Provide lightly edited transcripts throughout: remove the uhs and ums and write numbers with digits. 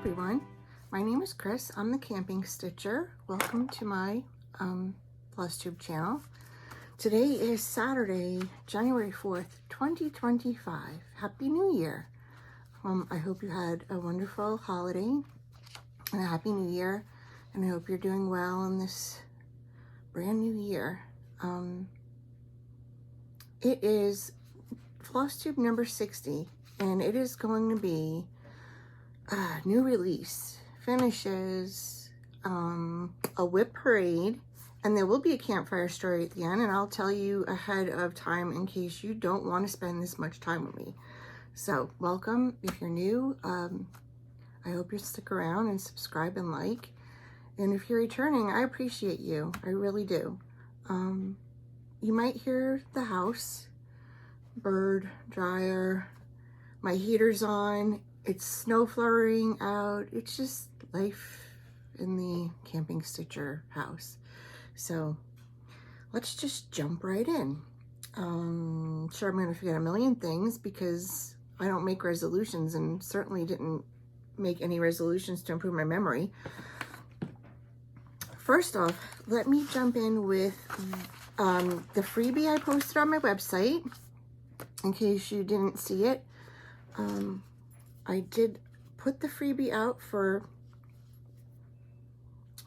everyone, my name is Chris. I'm the Camping Stitcher. Welcome to my Flosstube channel. Today is Saturday, January 4th, 2025. Happy New Year. I hope you had a wonderful holiday and a Happy New Year, and I hope you're doing well in this brand new year. It is Flosstube number 60, and it is going to be new release, finishes, a WIP parade, and there will be a campfire story at the end, and I'll tell you ahead of time in case you don't want to spend this much time with me. So welcome if you're new. I hope you stick around and subscribe and like, and if you're returning, I appreciate you. I really do. You might hear the house, bird, dryer, my heater's on. It's snow flurrying out. It's just life in the Camping Stitcher house. So let's just jump right in. Sure, I'm going to forget a million things because I don't make resolutions, and certainly didn't make any resolutions to improve my memory. First off, let me jump in with the freebie I posted on my website, in case you didn't see it. I did put the freebie out for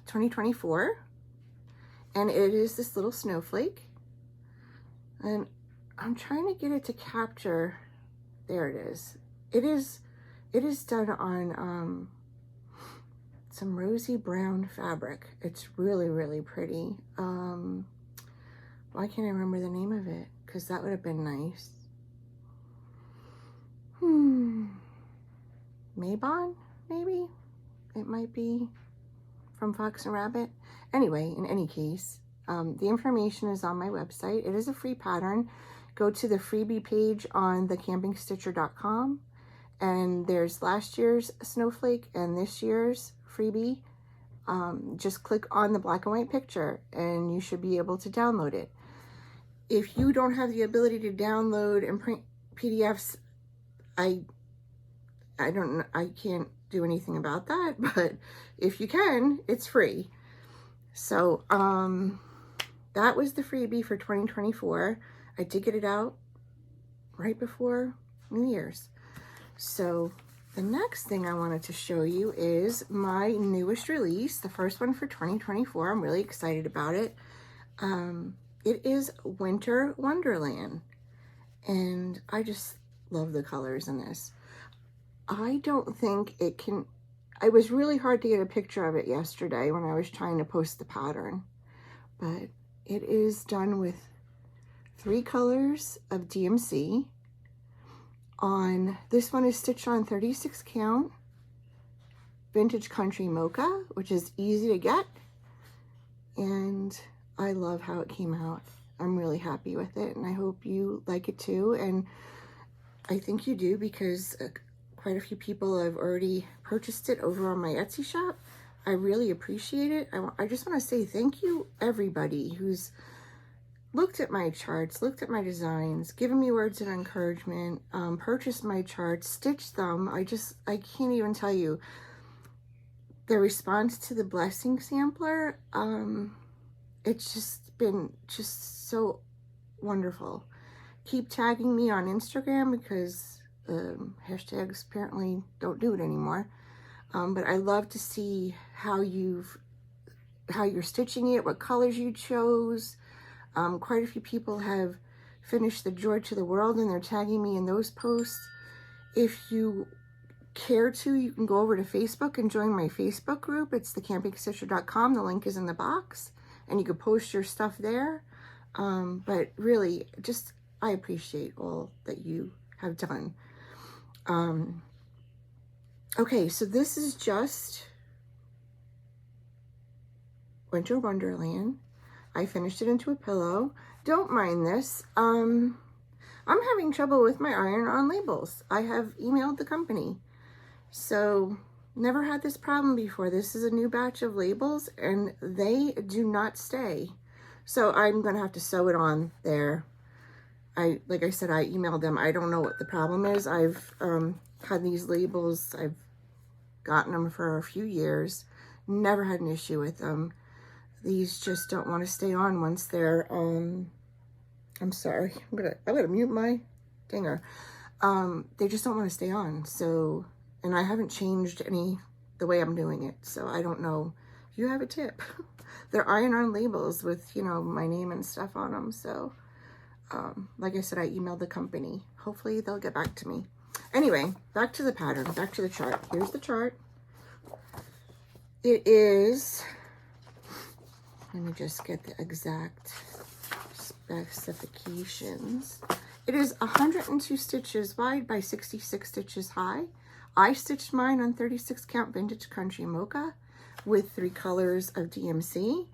2024, and it is this little snowflake, and I'm trying to get it to capture. There it is. It is done on some rosy brown fabric. It's really, really pretty. Why can't I remember the name of it? Because that would have been nice. Maybon, maybe? It might be from Fox and Rabbit. Anyway, in any case, the information is on my website. It is a free pattern. Go to the freebie page on thecampingstitcher.com, and there's last year's snowflake and this year's freebie. Just click on the black and white picture and you should be able to download it. If you don't have the ability to download and print PDFs, I don't know, I can't do anything about that, but if you can, it's free. So that was the freebie for 2024. I did get it out right before New Year's. So the next thing I wanted to show you is my newest release, the first one for 2024. I'm really excited about it. It is Winter Wonderland, and I just love the colors in this. I don't think it can, it was really hard to get a picture of it yesterday when I was trying to post the pattern, but it is done with 3 colors of DMC. On this one is stitched on 36 count vintage country mocha, which is easy to get, and I love how it came out. I'm really happy with it, and I hope you like it too, and I think you do, because quite a few people have already purchased it over on my Etsy shop. I really appreciate it. I just want to say thank you, everybody who's looked at my charts, looked at my designs, given me words of encouragement, purchased my charts, stitched them. I can't even tell you the response to the blessing sampler. It's just been so wonderful. Keep tagging me on Instagram, because hashtags apparently don't do it anymore. But I love to see how you're stitching it, what colors you chose. Quite a few people have finished the Joy to the World, and they're tagging me in those posts. If you care to, you can go over to Facebook and join my Facebook group. It's thecampingstitcher.com. The link is in the box, and you can post your stuff there. But really, just, I appreciate all that you have done. Okay, so this is just Winter Wonderland. I finished it into a pillow. Don't mind this. I'm having trouble with my iron-on labels. I have emailed the company. So, never had this problem before. This is a new batch of labels, and they do not stay. So I'm going to have to sew it on there. Like I said, I emailed them. I don't know what the problem is. I've had these labels. I've gotten them for a few years, never had an issue with them. These just don't want to stay on once they're, I'm sorry, I'm gonna mute my dinger. They just don't want to stay on. So, and I haven't changed the way I'm doing it. So I don't know if you have a tip. They're iron-on labels with, you know, my name and stuff on them. So, like I said, I emailed the company. Hopefully they'll get back to me. Anyway, back to the pattern, back to the chart. Here's the chart. It is, let me just get the exact specifications. It is 102 stitches wide by 66 stitches high. I stitched mine on 36 count vintage country mocha with 3 colors of DMC.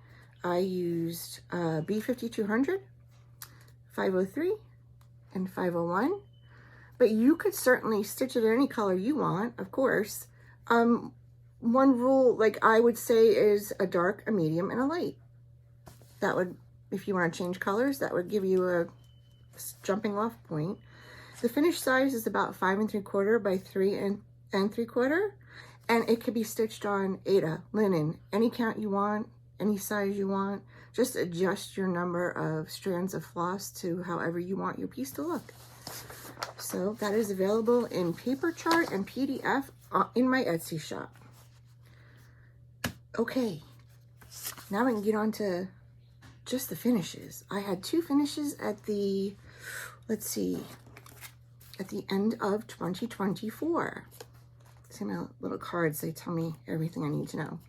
I used B5200, 503, and 501. But you could certainly stitch it in any color you want, of course. One rule, like I would say, is a dark, a medium, and a light. That would, if you want to change colors, that would give you a jumping off point. The finished size is about 5 3/4 by 3 3/4, and it could be stitched on Aida, linen, any count you want, any size you want. Just adjust your number of strands of floss to however you want your piece to look. So that is available in paper chart and PDF in my Etsy shop. Okay, now we can get on to just the finishes. I had 2 finishes at the, let's see, at the end of 2024. See my little cards, they tell me everything I need to know.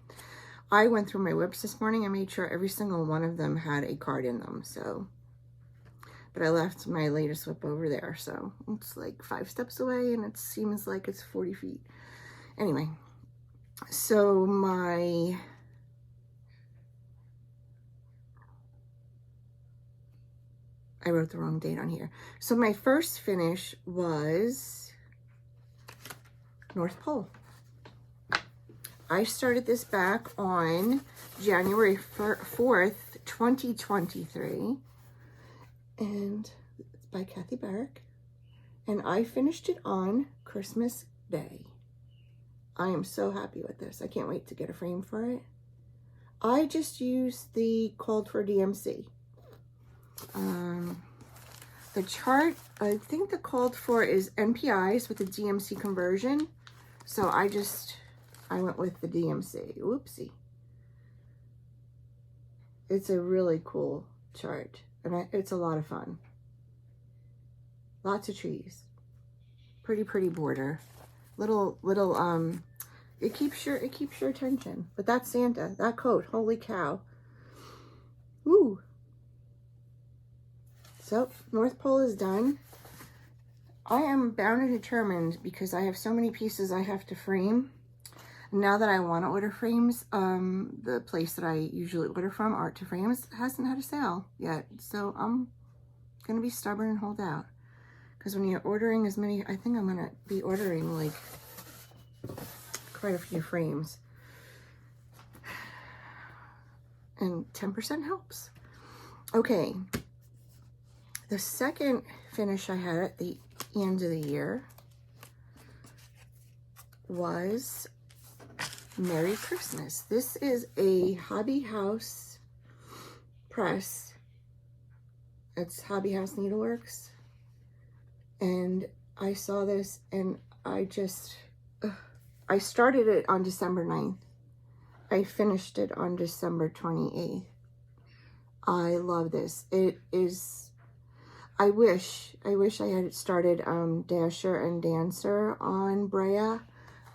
I went through my WIPs this morning and made sure every single one of them had a card in them, so. But I left my latest WIP over there, so it's like 5 steps away and it seems like it's 40 feet. Anyway, so I wrote the wrong date on here. So my first finish was North Pole. I started this back on January 4th, 2023. And it's by Kathy Barrick. And I finished it on Christmas Day. I am so happy with this. I can't wait to get a frame for it. I just used the called for DMC. The chart, I think the called for is NPIs with the DMC conversion. So I went with the DMC. Whoopsie. It's a really cool chart. And it's a lot of fun. Lots of trees. Pretty border. Little, it keeps your attention. But that's Santa, that coat, holy cow. Ooh. So, North Pole is done. I am bound and determined because I have so many pieces I have to frame. Now that I want to order frames, the place that I usually order from, Art to Frames, hasn't had a sale yet. So I'm going to be stubborn and hold out. Because when you're ordering as many, I think I'm going to be ordering like quite a few frames. And 10% helps. Okay. The second finish I had at the end of the year was Merry Christmas. This is a Hobby House press. It's Hobby House Needleworks. And I saw this and I started it on December 9th. I finished it on December 28th. I love this. It is, I wish I had started Dasher and Dancer on Brea.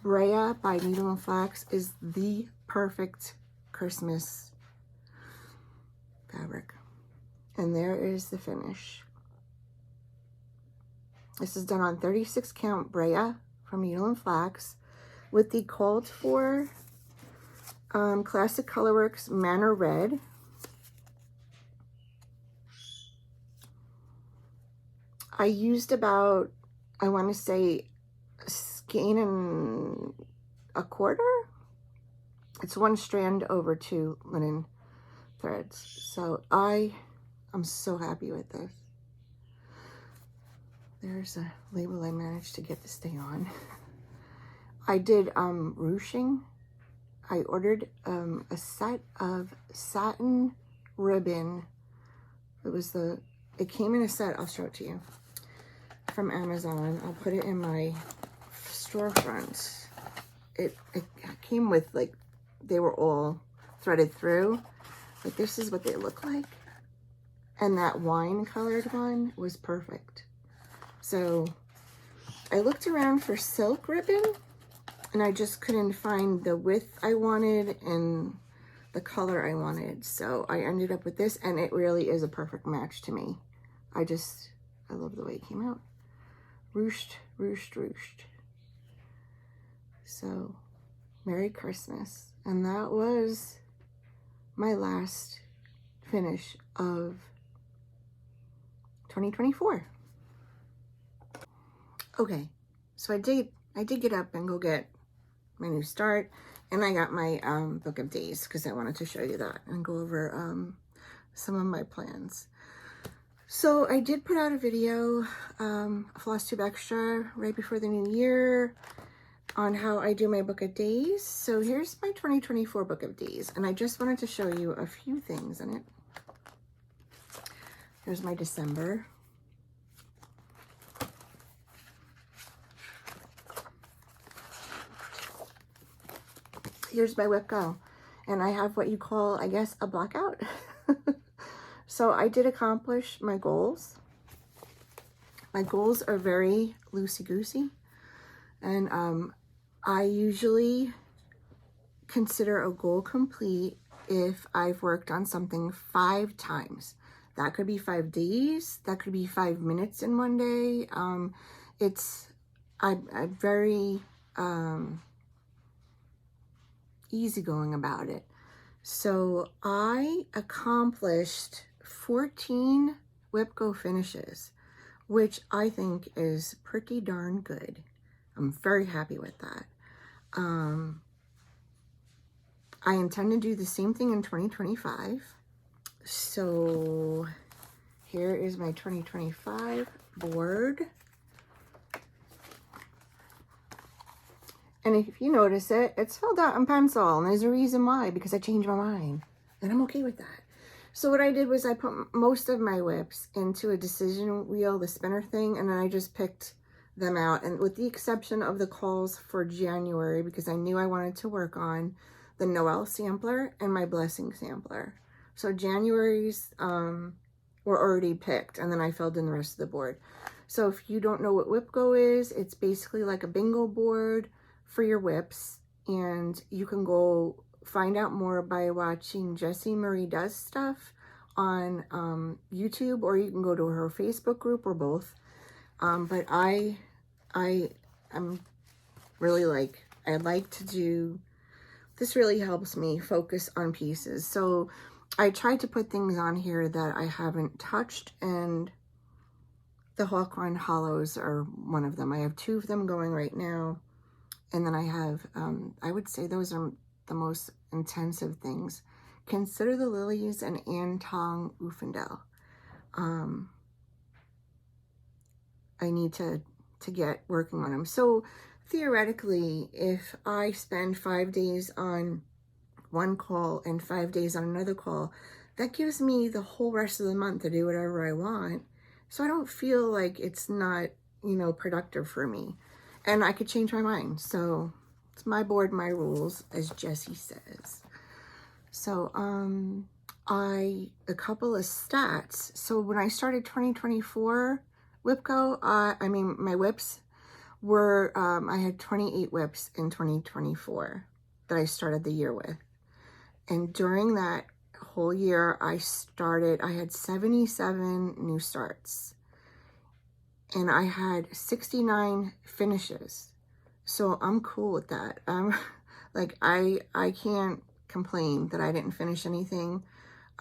Brea by Needle and Flax is the perfect Christmas fabric. And there is the finish. This is done on 36 count Brea from Needle and Flax with the called for Classic Colorworks Manor Red. I used about, I want to say, a skein and a quarter. It's 1 strand over 2 linen threads. So I'm so happy with this. There's a label I managed to get to stay on. I did ruching. I ordered a set of satin ribbon. It came in a set. I'll show it to you, from Amazon. I'll put it in my storefront. It came with, like, they were all threaded through, but this is what they look like. And that wine colored one was perfect. So I looked around for silk ribbon and I just couldn't find the width I wanted and the color I wanted. So I ended up with this, and it really is a perfect match to me. I love the way it came out. Ruched, ruched, ruched. So Merry Christmas. And that was my last finish of 2024. Okay, so I did get up and go get my new start, and I got my book of days because I wanted to show you that and go over some of my plans. So I did put out a video, a Flosstube extra, right before the new year on how I do my book of days. So here's my 2024 book of days, and I just wanted to show you a few things in it. Here's my December. Here's my WIP Go, and I have what you call, I guess, a blackout. So I did accomplish my goals. My goals are very loosey-goosey, and I usually consider a goal complete if I've worked on something 5 times. That could be 5 days, that could be 5 minutes in one day. I'm very easygoing about it. So I accomplished 14 WIP Go finishes, which I think is pretty darn good. I'm very happy with that. I intend to do the same thing in 2025. So here is my 2025 board. And if you notice it, it's filled out in pencil, and there's a reason why, because I changed my mind, and I'm okay with that. So what I did was I put most of my WIPs into a decision wheel, the spinner thing, and then I just picked them out, and with the exception of the calls for January, because I knew I wanted to work on the Noel sampler and my blessing sampler. So January's were already picked, and then I filled in the rest of the board. So if you don't know what WIP Go is, it's basically like a bingo board for your WIPs, and you can go find out more by watching Jessie Marie Does Stuff on YouTube, or you can go to her Facebook group, or both. But I am really I like to do, this really helps me focus on pieces. So I tried to put things on here that I haven't touched, and the Hawkline Hollows are one of them. I have 2 of them going right now. And then I have, I would say those are the most intensive things. Consider the Lilies and Anton Ufendel. I need to get working on them. So theoretically, if I spend 5 days on one call and 5 days on another call, that gives me the whole rest of the month to do whatever I want. So I don't feel like it's not, you know, productive for me. And I could change my mind. So it's my board, my rules, as Jessie says. So a couple of stats. So when I started 2024 WIP Go, my WIPs were, I had 28 WIPs in 2024 that I started the year with. And during that whole year, I had 77 new starts. And I had 69 finishes. So I'm cool with that. I can't complain that I didn't finish anything.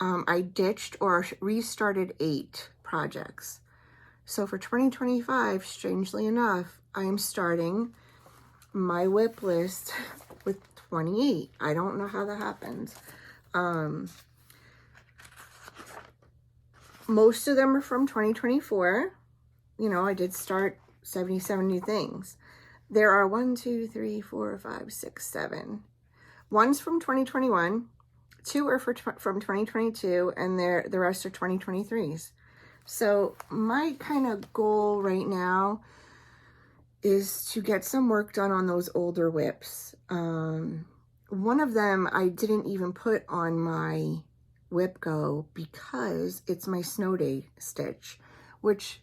I ditched or restarted 8 projects. So for 2025, strangely enough, I am starting my WIP list with 28. I don't know how that happens. Most of them are from 2024. You know, I did start 77 new things. There are 1, 2, 3, 4, 5, 6, 7. One's from 2021, 2 are from 2022, and the rest are 2023s. So my kind of goal right now is to get some work done on those older WIPs. One of them I didn't even put on my WIP Go because it's my snow day stitch, which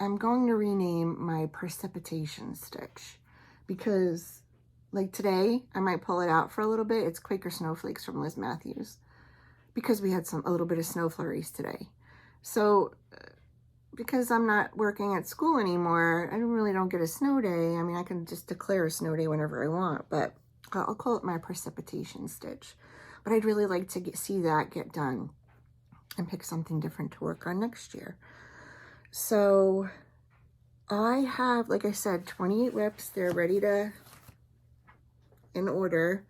I'm going to rename my precipitation stitch, because like today I might pull it out for a little bit. It's Quaker Snowflakes from Liz Matthews, because we had a little bit of snow flurries today. So because I'm not working at school anymore, I really don't get a snow day. I mean, I can just declare a snow day whenever I want, but I'll call it my precipitation stitch. But I'd really like to see that get done and pick something different to work on next year. So I have, like I said, 28 WIPs. They're ready to, in order.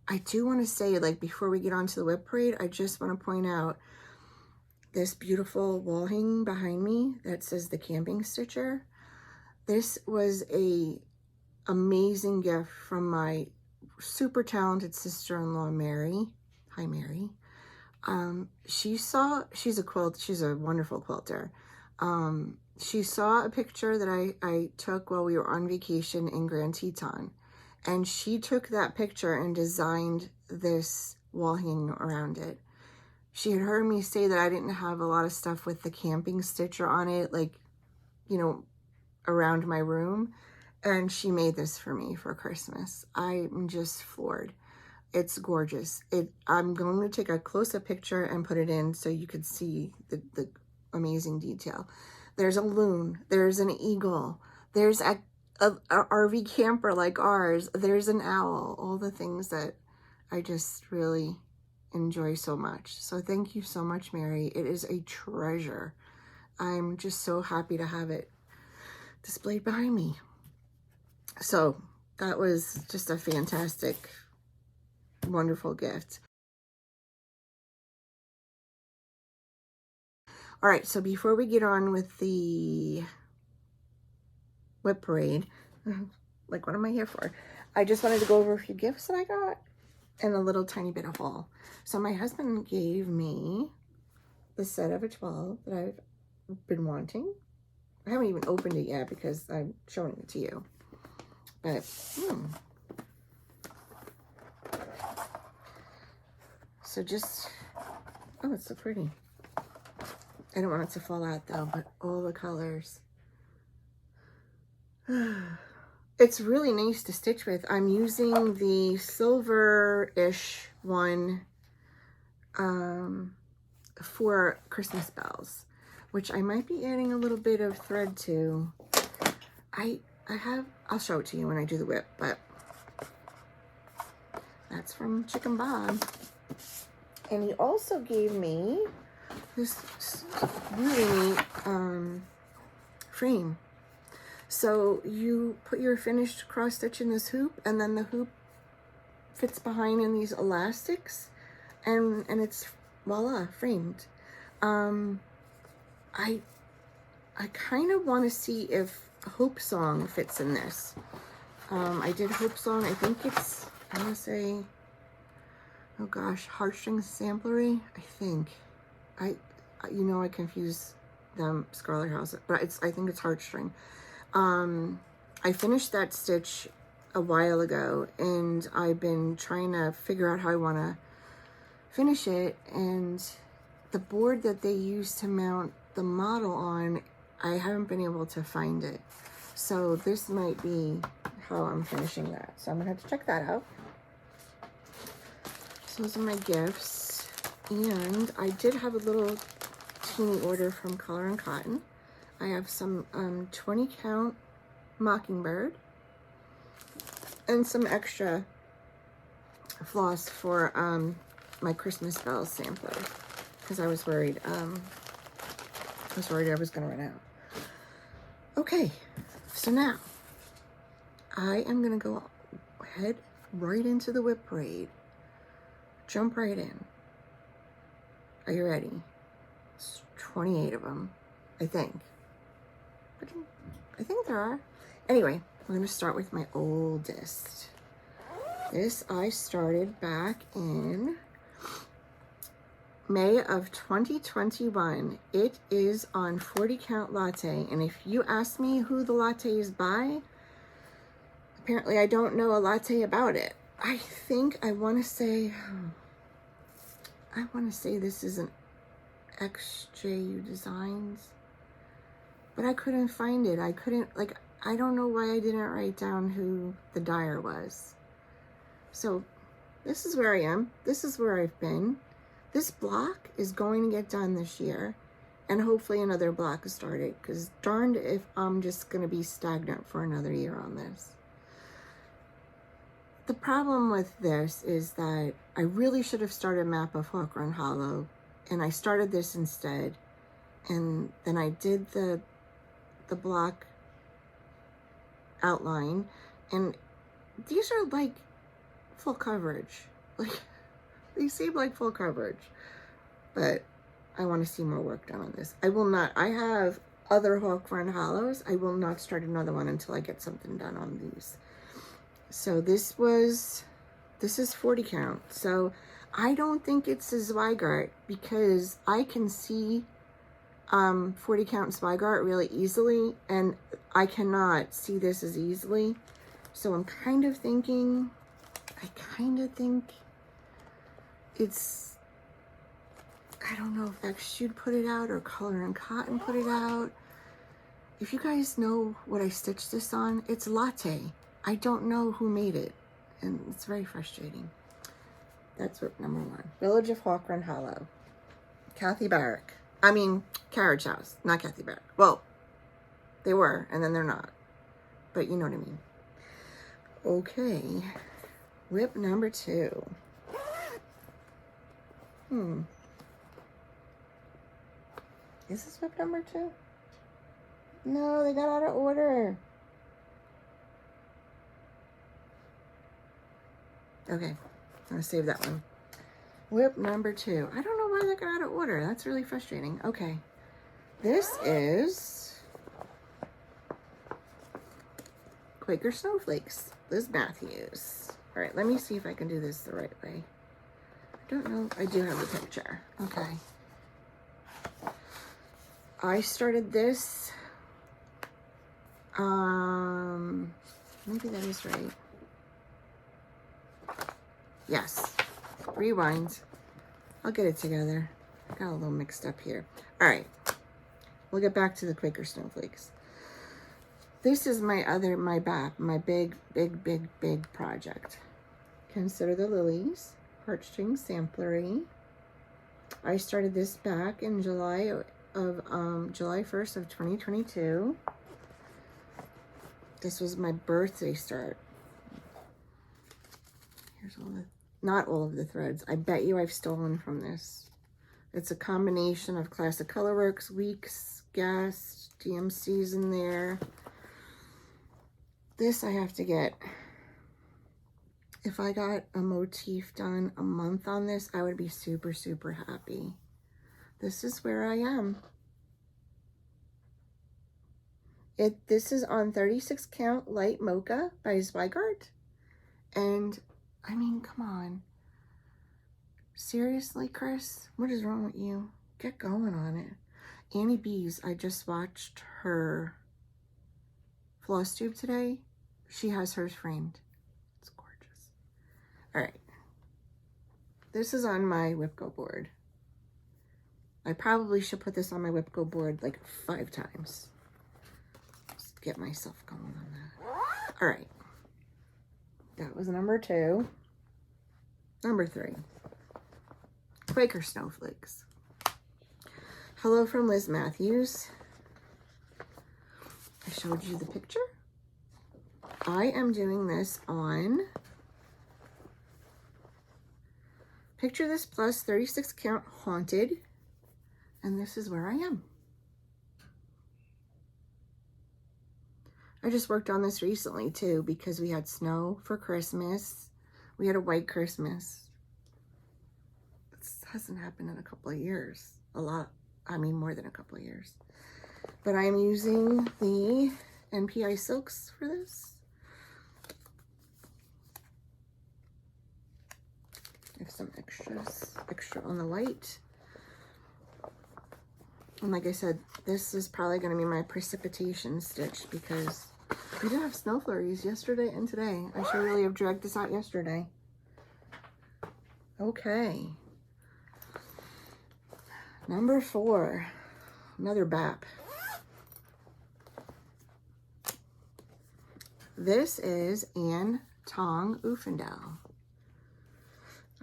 I do want to say, like, before we get on to the WIP parade, I just want to point out this beautiful wall hanging behind me that says the Camping Stitcher. This was a amazing gift from my super talented sister-in-law, Mary. Hi, Mary. She's a wonderful quilter. She saw a picture that I took while we were on vacation in Grand Teton. And she took that picture and designed this wall hanging around it. She had heard me say that I didn't have a lot of stuff with the Camping Stitcher on it, like, you know, around my room. And she made this for me for Christmas. I'm just floored. It's gorgeous. I'm going to take a close-up picture and put it in so you could see the amazing detail. There's a loon. There's an eagle. There's a RV camper like ours. There's an owl. All the things that I just really enjoy so much. So thank you so much, Mary. It is a treasure. I'm just so happy to have it displayed behind me. So that was just a fantastic, wonderful gift. All right, so before we get on with the WIP parade, like, what am I here for? I just wanted to go over a few gifts that I got and a little tiny bit of haul. So my husband gave me the set of a 12 that I've been wanting. I haven't even opened it yet because I'm showing it to you. But, so just, oh, it's so pretty. I don't want it to fall out though, but all the colors. It's really nice to stitch with. I'm using the silver-ish one for Christmas bells, which I might be adding a little bit of thread to. I'll show it to you when I do the WIP, but that's from Chicken Bob. And he also gave me this really neat frame. So you put your finished cross stitch in this hoop, and then the hoop fits behind in these elastics, and it's voila, framed. I kind of want to see if Hope Song fits in this. I did Hope Song. I think it's, I want to say, oh gosh, Heartstrings Samplery, I think. You know, I confuse them, Scarlet House, but I think it's Heartstring. I finished that stitch a while ago, and I've been trying to figure out how I want to finish it, and the board that they use to mount the model on, I haven't been able to find it. So this might be how I'm finishing that. So I'm gonna have to check that out. So those are my gifts. And I did have a little teeny order from Color and Cotton. I have some 20 count Mockingbird and some extra floss for my Christmas bells sampler, because I was worried I was gonna run out. Okay, so now I am gonna go head right into the WIP parade. Jump right in. Are you ready? It's 28 of them, I think. But I think there are. Anyway, we're going to start with my oldest. This I started back in May of 2021. It is on 40 Count Latte. And if you ask me who the latte is by, apparently I don't know a latte about it. I think I want to say this is an XJU Designs, but I couldn't find it. I don't know why I didn't write down who the dyer was. So this is where I am. This is where I've been. This block is going to get done this year, and hopefully another block is started, because darned if I'm just going to be stagnant for another year on this. The problem with this is that I really should have started Map of Hawk Run Hollow, and I started this instead, and then I did the block outline, and these are like full coverage. Like, these seem like full coverage, but I want to see more work done on this. I will not. I have other Hawk Run Hollows. I will not start another one until I get something done on these. So this is 40 count. So I don't think it's a Zweigart, because I can see 40 count Zweigart really easily, and I cannot see this as easily. So I'm kind of thinking, I think it's, I don't know if XJU put it out or Color and Cotton put it out. If you guys know what I stitched this on, it's Latte. I don't know who made it, and it's very frustrating. That's what number 1. Village of Hawk Run Hollow. Kathy Barrick. I mean, Carriage House, not Kathy Barrick. Well, they were, and then they're not. But you know what I mean. Okay. WIP number 2. Is this WIP number 2? No, they got out of order. Okay, I'm gonna save that one. WIP number 2. I don't know why they got out of order. That's really frustrating. Okay, this is Quaker Snowflakes, Liz Matthews. All right, let me see if I can do this the right way. I don't know. I do have the picture. Okay. I started this. Maybe that is right. Yes. Rewind. I'll get it together. I got a little mixed up here. All right. We'll get back to the Quaker Snowflakes. This is my BAP, my big project. Consider the Lilies, Heartstring Samplery. I started this back in July 1st of 2022. This was my birthday start. Here's not all of the threads. I bet you I've stolen from this. It's a combination of Classic Colorworks, Weeks, Gas, DMC's in there. This I have to get. If I got a motif done a month on this, I would be super, super happy. This is where I am. This is on 36 count light mocha by Zweigart. And I mean, come on. Seriously, Chris? What is wrong with you? Get going on it. Annie B's, I just watched her Flosstube today. She has hers framed. It's gorgeous. All right. This is on my WIP Go board. I probably should put this on my WIP Go board like 5 times. Just get myself going on that. All right. That was number 2. Number 3. Quaker Snowflakes. Hello from Liz Matthews. I showed you the picture. I am doing this on Picture This Plus 36 count Haunted. And this is where I am. I just worked on this recently too, because we had snow for Christmas. We had a white Christmas. This hasn't happened in a couple of years. A lot. I mean, more than a couple of years. but I'm using the NPI silks for this. I have some extra on the white. And like I said, this is probably going to be my precipitation stitch because we did have snow flurries yesterday and today. I should really have dragged this out yesterday. Okay. Number 4, another BAP. This is Anne Tong Uffendale.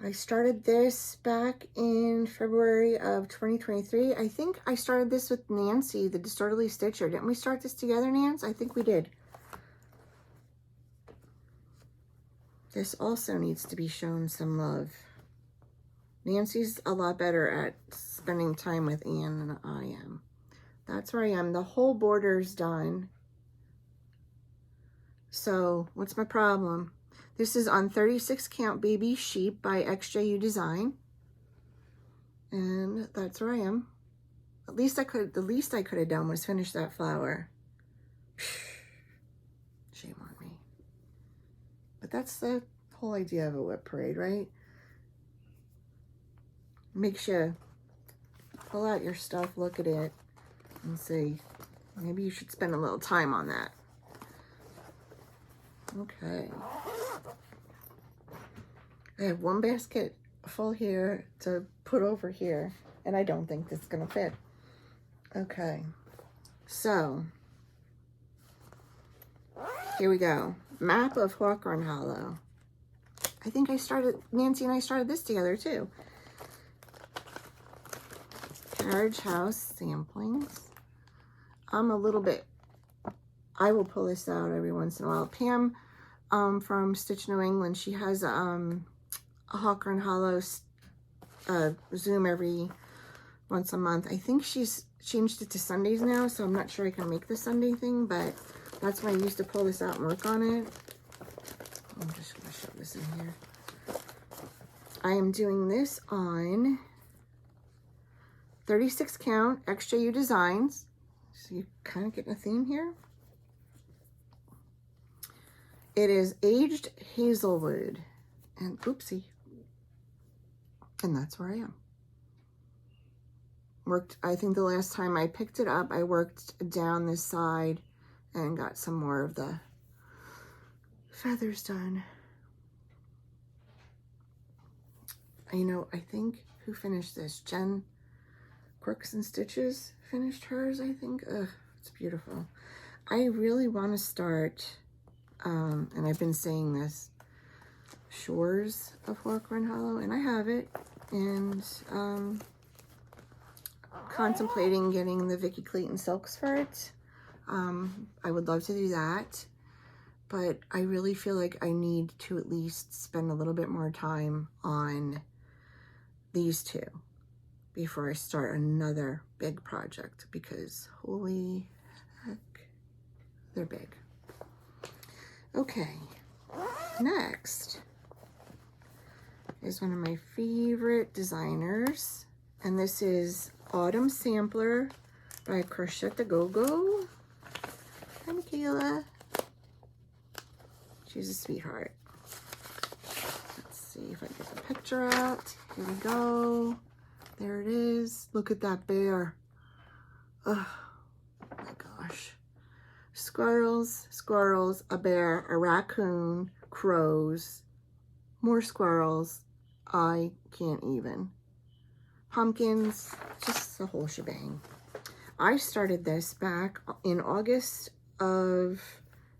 I started this back in February of 2023. I think I started this with Nancy, the Disorderly Stitcher. Didn't we start this together, Nance? I think we did. This also needs to be shown some love. Nancy's a lot better at spending time with Anne than I am. That's where I am. The whole border's done. So what's my problem? This is on 36 count baby sheep by XJU Design. And that's where I am. The least I could have done was finish that flower. Shame on me. But that's the whole idea of a WIP parade, right? Makes you pull out your stuff, look at it, and say, maybe you should spend a little time on that. Okay. I have one basket full here to put over here, and I don't think this is going to fit. Okay. So, here we go. Map of Hawthorne Hollow. I think Nancy and I started this together too. Carriage House samplings. I'm a little bit, I will pull this out every once in a while. Pam from Stitch New England, she has a Hawthorne Hollow Zoom every once a month. I think she's changed it to Sundays now, so I'm not sure I can make the Sunday thing, but that's when I used to pull this out and work on it. I'm just going to shove this in here. I am doing this on 36 count XJU Designs. So you kind of get a theme here. It is Aged Hazelwood. And oopsie. And that's where I am. I think the last time I picked it up, I worked down this side and got some more of the feathers done. You know, I think, who finished this? Jen Quirks and Stitches finished hers, I think. Ugh, it's beautiful. I really want to start, and I've been saying this, Shores of Hawthorne Hollow, and I have it, and contemplating getting the Vicky Clayton silks for it. I would love to do that, but I really feel like I need to at least spend a little bit more time on these two before I start another big project, because holy heck, they're big. Okay, next is one of my favorite designers, and this is Autumn Sampler by Crochet to Go-Go. Hi, Michaela. She's a sweetheart. Let's see if I get the picture out. Here we go. There it is. Look at that bear. Oh my gosh. Squirrels, squirrels, a bear, a raccoon, crows, more squirrels. I can't even. Pumpkins, just the whole shebang. I started this back in August of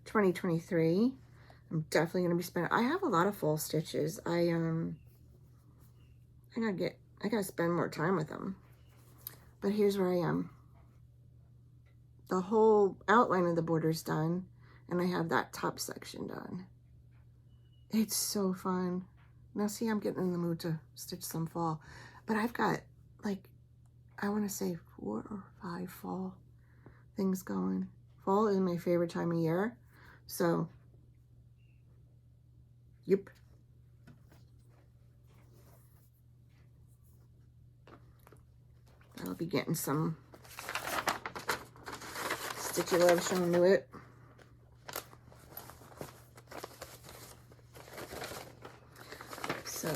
2023. I'm definitely going to be spending, I have a lot of fall stitches. I gotta spend more time with them. But here's where I am. The whole outline of the border's done, and I have that top section done. It's so fun. Now see, I'm getting in the mood to stitch some fall. But I've got, like, I want to say 4 or 5 fall things going. Fall is my favorite time of year. So, yep. I'll be getting some Stitchy Love showing the WIP. So,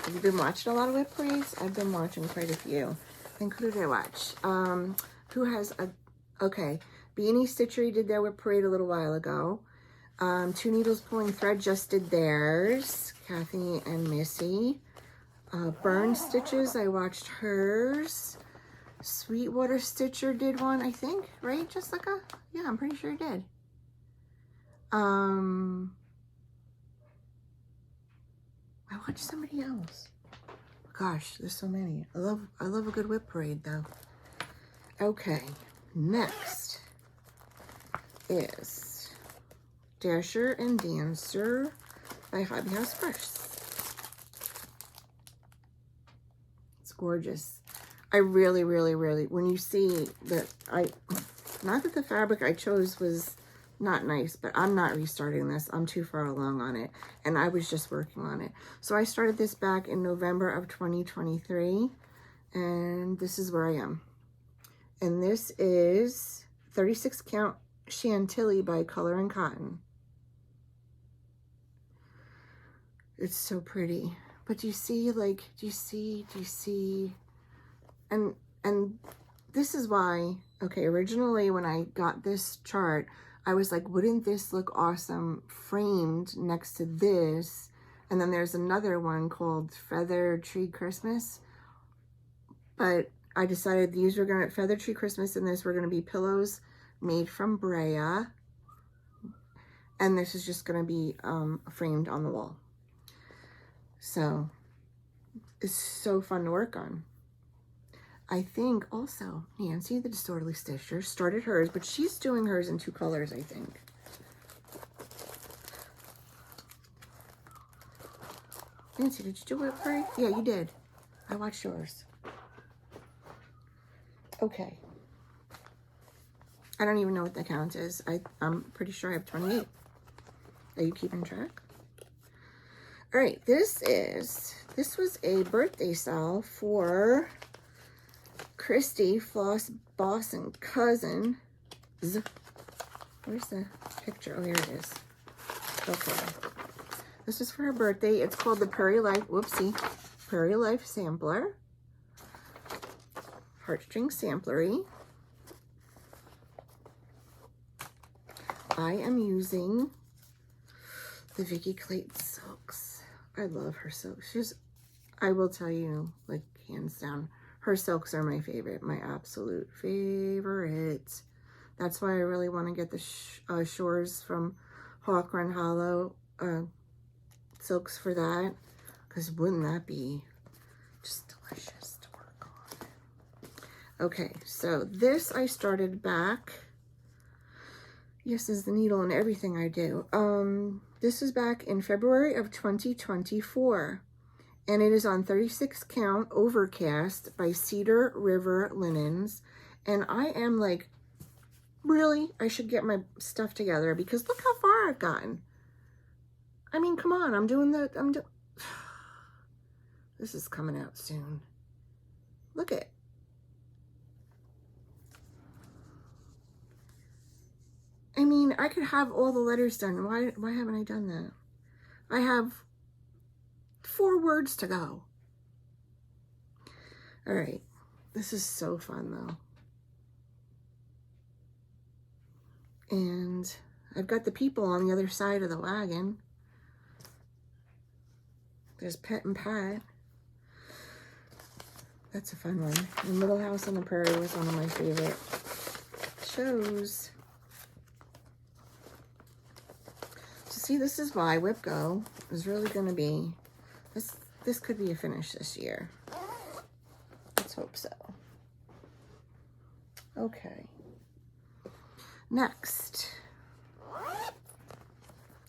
have you been watching a lot of WIP parades? I've been watching quite a few. I think, who did I watch? Who has a, okay, Beanie Stitchery did their WIP parade a little while ago. Two Needles Pulling Thread just did theirs. Kathy and Missy. Burn Stitches, I watched hers. Sweetwater Stitcher did one, I think, right? Jessica? Yeah, I'm pretty sure he did. I watched somebody else. Gosh, there's so many. I love a good WIP parade though. Okay, next is Dasher and Dancer by Hobby House First. It's gorgeous. I really, when you see that, not that the fabric I chose was not nice, but I'm not restarting this. I'm too far along on it, and I was just working on it. So I started this back in November of 2023, and this is where I am. And this is 36 count Chantilly by Color and Cotton. It's so pretty. But do you see, like, do you see? And this is why, okay, originally when I got this chart, I was like, wouldn't this look awesome framed next to this? And then there's another one called Feather Tree Christmas. But I decided these were gonna, Feather Tree Christmas and this were gonna be pillows made from Brea. And this is just gonna be framed on the wall. So it's so fun to work on. I think also Nancy, the Disorderly Stitcher, started hers, but she's doing hers in 2 colors, I think. Nancy, did you do it right? Yeah, you did. I watched yours. Okay. I don't even know what the count is. I'm pretty sure I have 28. Are you keeping track? All right, this was a birthday style for Christy, Floss, Boss, and Cousin. Where's the picture? Oh, here it is. Okay. This is for her birthday. It's called the Prairie Life, whoopsie, Prairie Life Sampler. Heartstring Samplery. I am using the Vicky Clayton silks. I love her silks. I will tell you, like, hands down, her silks are my favorite, my absolute favorite. That's why I really want to get the Shores from Hawk Run Hollow silks for that, because wouldn't that be just delicious to work on? Okay, so this I started back. Yes, is the needle and everything I do. This is back in February of 2024. And it is on 36 count Overcast by Cedar River Linens. And I am like, really? I should get my stuff together because look how far I've gotten. I mean, come on, this is coming out soon. Look at it. I mean, I could have all the letters done. Why haven't I done that? I have 4 words to go. All right. This is so fun, though. And I've got the people on the other side of the wagon. There's Pet and Pat. That's a fun one. And Little House on the Prairie was one of my favorite shows. So see, this is why WIP Go is really going to be, this could be a finish this year. Let's hope so. Okay. Next.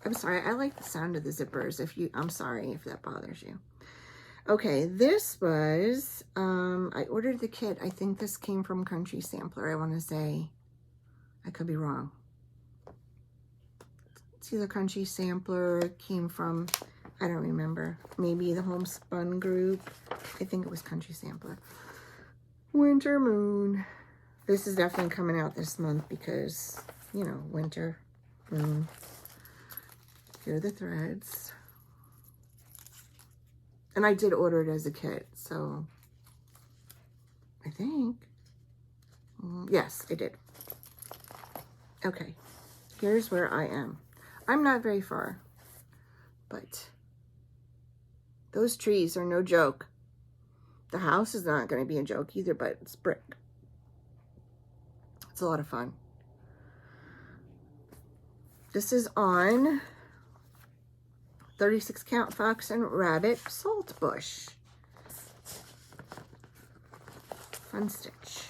I'm sorry, I like the sound of the zippers. I'm sorry if that bothers you. Okay, this was, I ordered the kit. I think this came from Country Sampler. I want to say, I could be wrong. It's either Country Sampler, came from, I don't remember. Maybe the Homespun group. I think it was Country Sampler. Winter Moon. This is definitely coming out this month because, you know, winter. Here are the threads. And I did order it as a kit, so I think. Yes, I did. Okay, here's where I am. I'm not very far, but those trees are no joke. The house is not going to be a joke either, but it's brick. It's a lot of fun. This is on 36 count fox and rabbit salt bush. Fun stitch.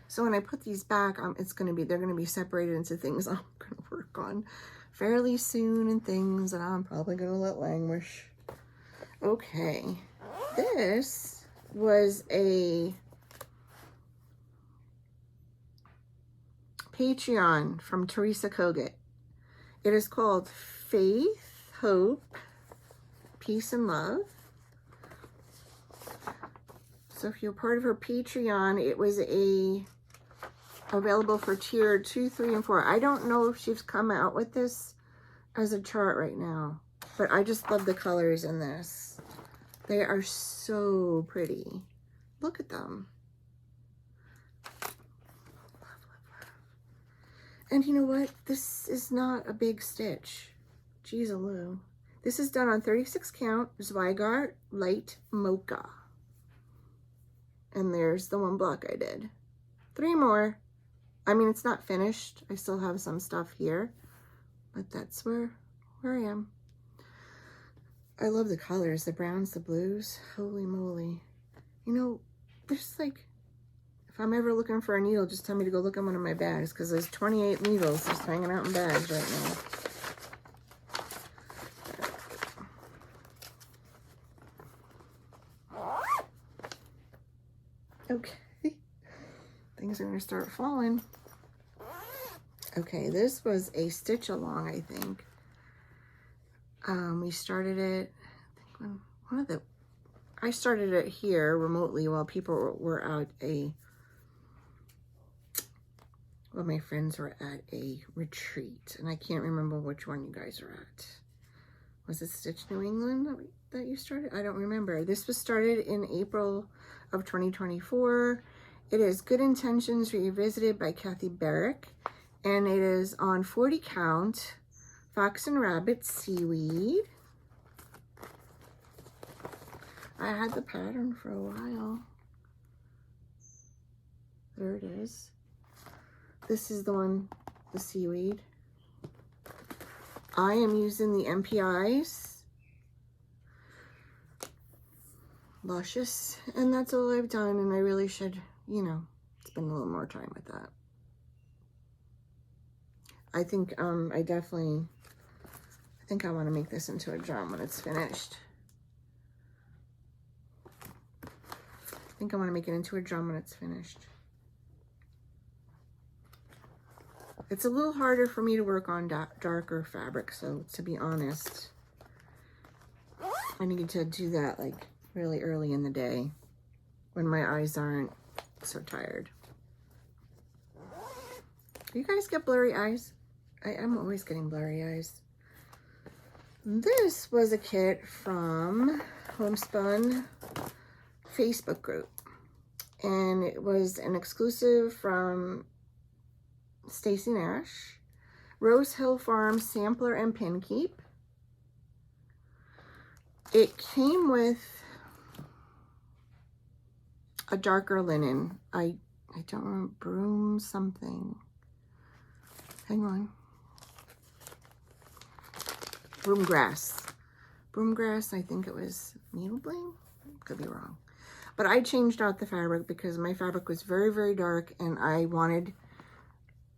So when I put these back, they're gonna be separated into things I'm gonna work on fairly soon and things that I'm probably gonna let languish. Okay, this was a Patreon from Teresa Kogut. It is called Faith, Hope, Peace, and Love. So if you're part of her Patreon, it was available for tier 2, 3, and 4. I don't know if she's come out with this as a chart right now, but I just love the colors in this. They are so pretty. Look at them. And you know what? This is not a big stitch. Jeez-a-loo. This is done on 36 count Zweigart Light Mocha. And there's the one block I did. 3 more. I mean, it's not finished. I still have some stuff here, but that's where I am. I love the colors, the browns, the blues. Holy moly. You know, there's like, if I'm ever looking for a needle, just tell me to go look in one of my bags, because there's 28 needles just hanging out in bags right now. Okay. Things are going to start falling. Okay, this was a stitch along, I think. We started it, I think I started it here remotely while people were out my friends were at a retreat, and I can't remember which one you guys are at. Was it Stitch New England that you started? I don't remember. This was started in April of 2024. It is Good Intentions Revisited by Kathy Barrick, and it is on 40 count Fox and Rabbit Seaweed. I had the pattern for a while. There it is. This is the one, the seaweed. I am using the MPIs. Luscious. And that's all I've done, and I really should, you know, spend a little more time with that. I think I think I want to make this into a drum when it's finished. I think I want to make it into a drum when it's finished. It's a little harder for me to work on darker fabric, so to be honest, I need to do that like really early in the day when my eyes aren't so tired. You guys get blurry eyes? I'm always getting blurry eyes. This was a kit from Homespun Facebook group, and it was an exclusive from Stacy Nash, Rose Hill Farm Sampler and Pin Keep. It came with a darker linen. I don't remember, broom something. Hang on. Broomgrass. Broomgrass, I think it was needle bling. Could be wrong. But I changed out the fabric because my fabric was very, very dark, and I wanted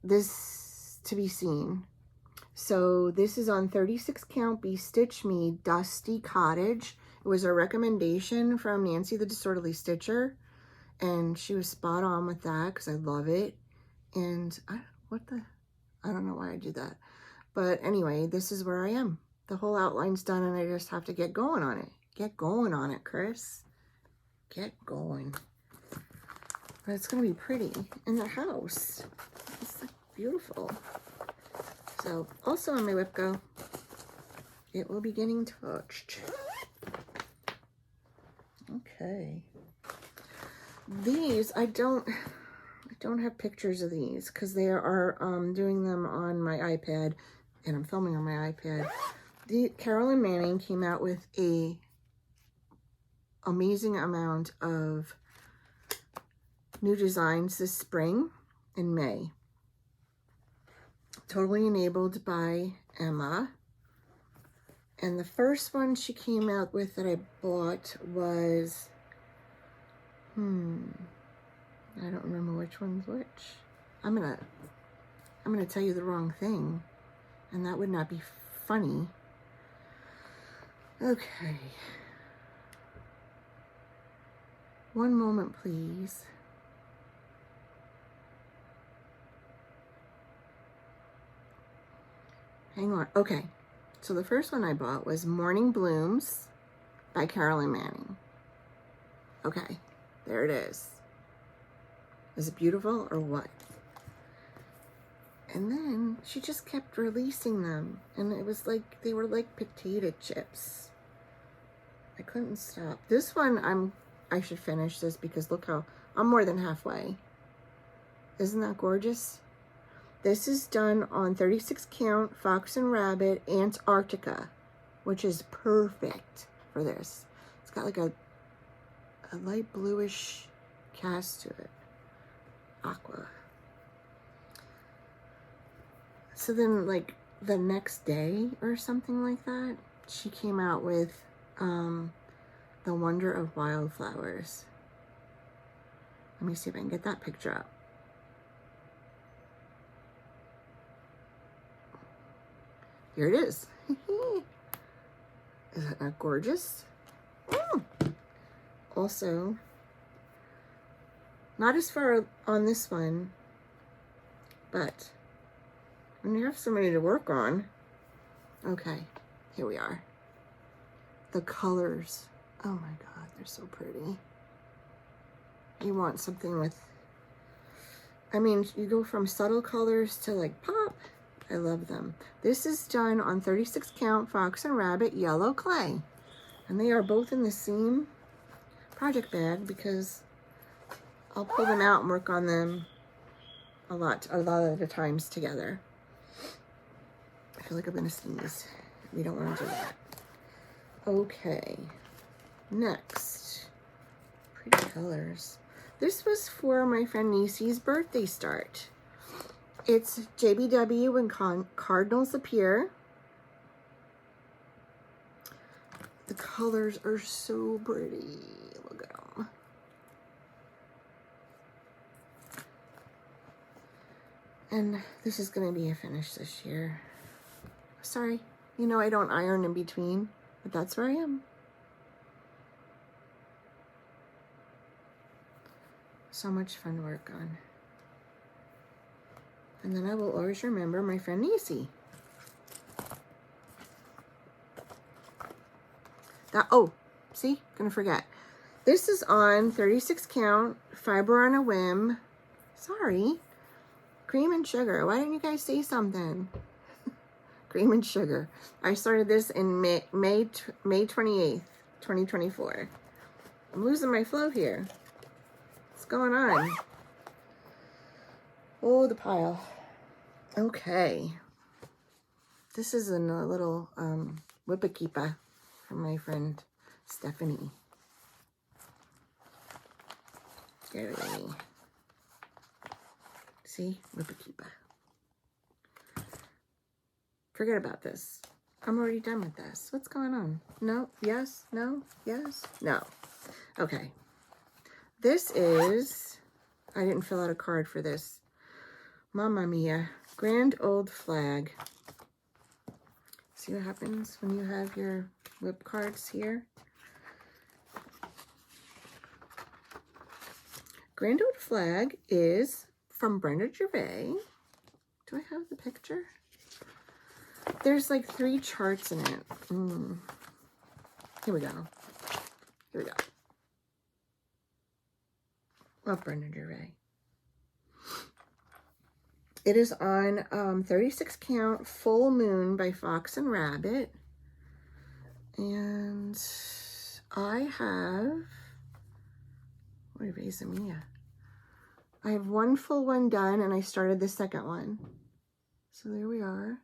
this to be seen. So this is on 36 count Be Stitch Me Dusty Cottage. It was a recommendation from Nancy the Disorderly Stitcher, and she was spot on with that because I love it. And I don't know why I did that, but anyway, this is where I am. The whole outline's done, and I just have to get going on it. Get going on it, Chris. Get going. But it's going to be pretty in the house. It's like beautiful. So, also on my WIP Go, it will be getting touched. Okay. These, I don't have pictures of these because they are doing them on my iPad, and I'm filming on my iPad. Carolyn Manning came out with a amazing amount of new designs this spring in May. Totally enabled by Emma. And the first one she came out with that I bought was, I don't remember which one's which. I'm gonna tell you the wrong thing, and that would not be funny. Okay. One moment, please. Hang on. Okay. So the first one I bought was Morning Blooms by Carolyn Manning. Okay. There it is. Is it beautiful or what? And then she just kept releasing them. And it was like, they were like potato chips. I couldn't stop. This one, I should finish this because look how, I'm more than halfway. Isn't that gorgeous? This is done on 36 count Fox and Rabbit Antarctica, which is perfect for this. It's got like a light bluish cast to it. Aqua. So then like the next day or something like that, she came out with The Wonder of Wildflowers. Let me see if I can get that picture up. Here it is. Is that not gorgeous? Also, not as far on this one, but when you have somebody to work on, okay, here we are. The colors. Oh my God, they're so pretty. You want something with, I mean, you go from subtle colors to like pop. I love them. This is done on 36 count Fox and Rabbit yellow clay. And they are both in the same project bag because I'll pull them out and work on them a lot of the times together. I feel like I'm gonna sneeze. We don't want to do that. Okay. Next. Pretty colors. This was for my friend Nisi's birthday start. It's JBW When Cardinals Appear. The colors are so pretty. Look at them. And this is going to be a finish this year. Sorry. You know I don't iron in between, but that's where I am. So much fun to work on. And then I will always remember my friend Nisi. Oh, see? Gonna forget. This is on 36 count, Fiber on a Whim. Sorry. Cream and sugar. Why didn't you guys say something? Cream and sugar. I started this in May 28th, 2024. I'm losing my flow here. What's going on? Oh, the pile. Okay. This is a little WIP Keeper from my friend Stephanie. There we go. See? WIP Keeper. Forget about this. I'm already done with this. What's going on? No? Yes? No? Yes? No. Okay. This is... I didn't fill out a card for this. Mamma Mia, Grand Old Flag. See what happens when you have your WIP cards here? Grand Old Flag is from Brenda Gervais. Do I have the picture? There's like 3 charts in it. Here we go. Here we go. Love Brenda Gervais. It is on 36 Count Full Moon by Fox and Rabbit. And I have, I have one full one done, and I started the second one. So there we are.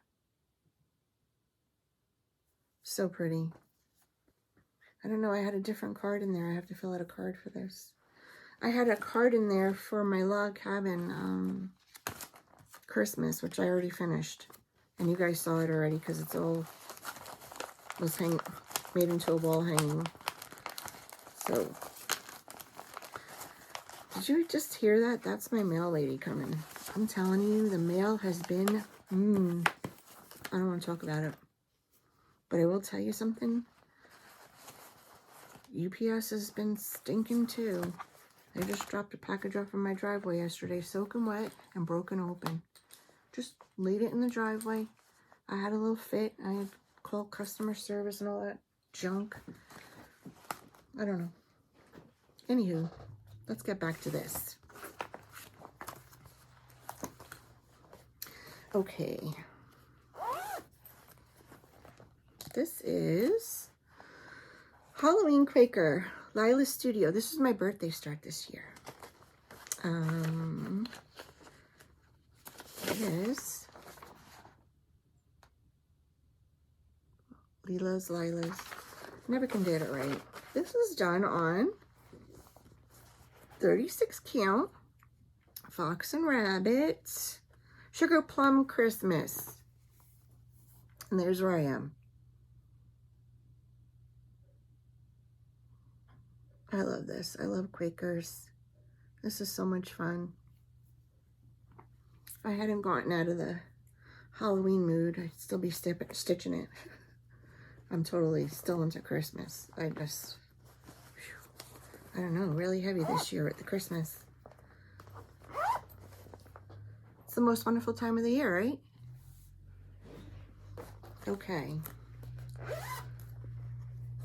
So pretty. I don't know, I had a different card in there. I have to fill out a card for this. I had a card in there for my log cabin Christmas, which I already finished. And you guys saw it already because it's all was made into a wall hanging. So, did you just hear that? That's my mail lady coming. I'm telling you, the mail has been, I don't want to talk about it. But I will tell you something. UPS has been stinking too. They just dropped a package off in my driveway yesterday, soaking wet and broken open. Just laid it in the driveway. I had a little fit. I had called customer service and all that junk. I don't know. Anywho, let's get back to this. Okay. This is Halloween Quaker, Lila Studio. This is my birthday start this year. It is Lila's. Never can get it right. This was done on 36 Count Fox and Rabbit Sugar Plum Christmas. And there's where I am. I love this. I love Quakers. This is so much fun. If I hadn't gotten out of the Halloween mood, I'd still be stitching it. I'm totally still into Christmas. I don't know, really heavy this year at the Christmas. It's the most wonderful time of the year, right? Okay.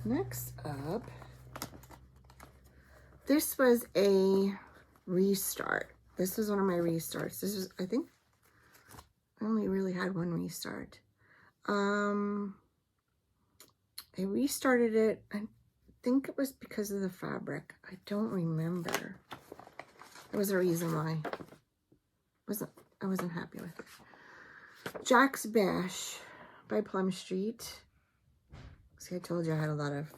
Next up, this was a restart. This was one of my restarts. This was, I think, I only really had one restart. I restarted it. I think it was because of the fabric. I don't remember. There was a reason why. I wasn't happy with it. Jack's Bash by Plum Street. See, I told you I had a lot of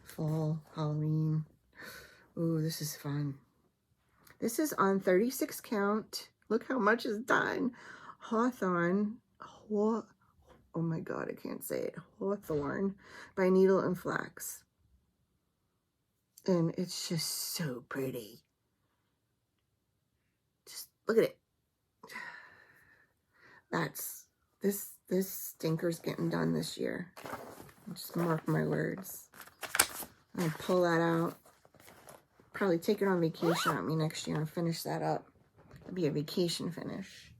fall, Halloween. Ooh, this is fun. This is on 36 Count. Look how much is done. Hawthorne. Oh my God, I can't say it. Hawthorne by Needle and Flax. And it's just so pretty. Just look at it. This stinker's getting done this year. Just mark my words. I'm gonna pull that out. Probably take it on vacation on me next year and finish that up. It'll be a vacation finish.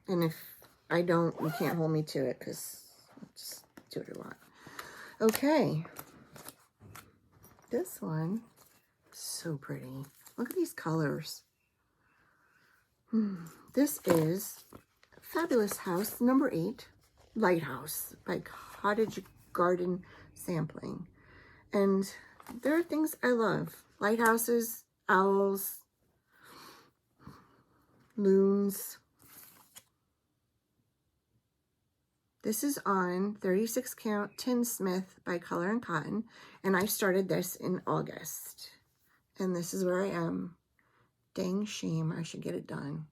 And if I don't, you can't hold me to it because I'll just do what I want. Okay. This one, so pretty. Look at these colors. This is Fabulous House number 8, Lighthouse by Cottage Garden Sampling. And there are things I love. Lighthouses, owls, loons. This is on 36 Count Tinsmith by Color and Cotton. And I started this in August. And this is where I am. Dang shame, I should get it done.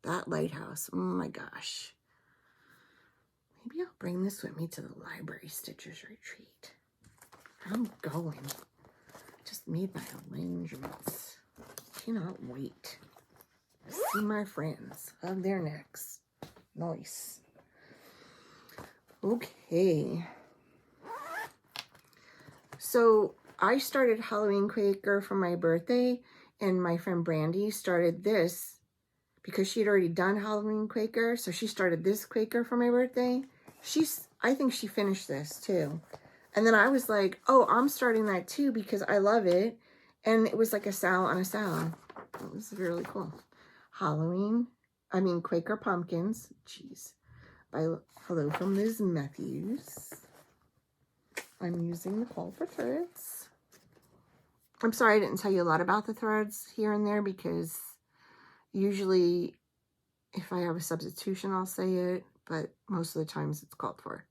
That lighthouse, oh my gosh. Maybe I'll bring this with me to the library stitchers retreat. I'm going. Just made my arrangements. Cannot wait. See my friends. Hug their necks. Nice. Okay. So I started Halloween Quaker for my birthday, and my friend Brandy started this because she'd already done Halloween Quaker, so she started this Quaker for my birthday. She's I think she finished this too. And then I was like, oh, I'm starting that too because I love it. And it was like a sal on a sal. It was really cool. Quaker Pumpkins. Jeez. By Hello from Liz Matthews. I'm using the Call for Threads. I'm sorry I didn't tell you a lot about the threads here and there because usually if I have a substitution, I'll say it, but most of the times it's called for,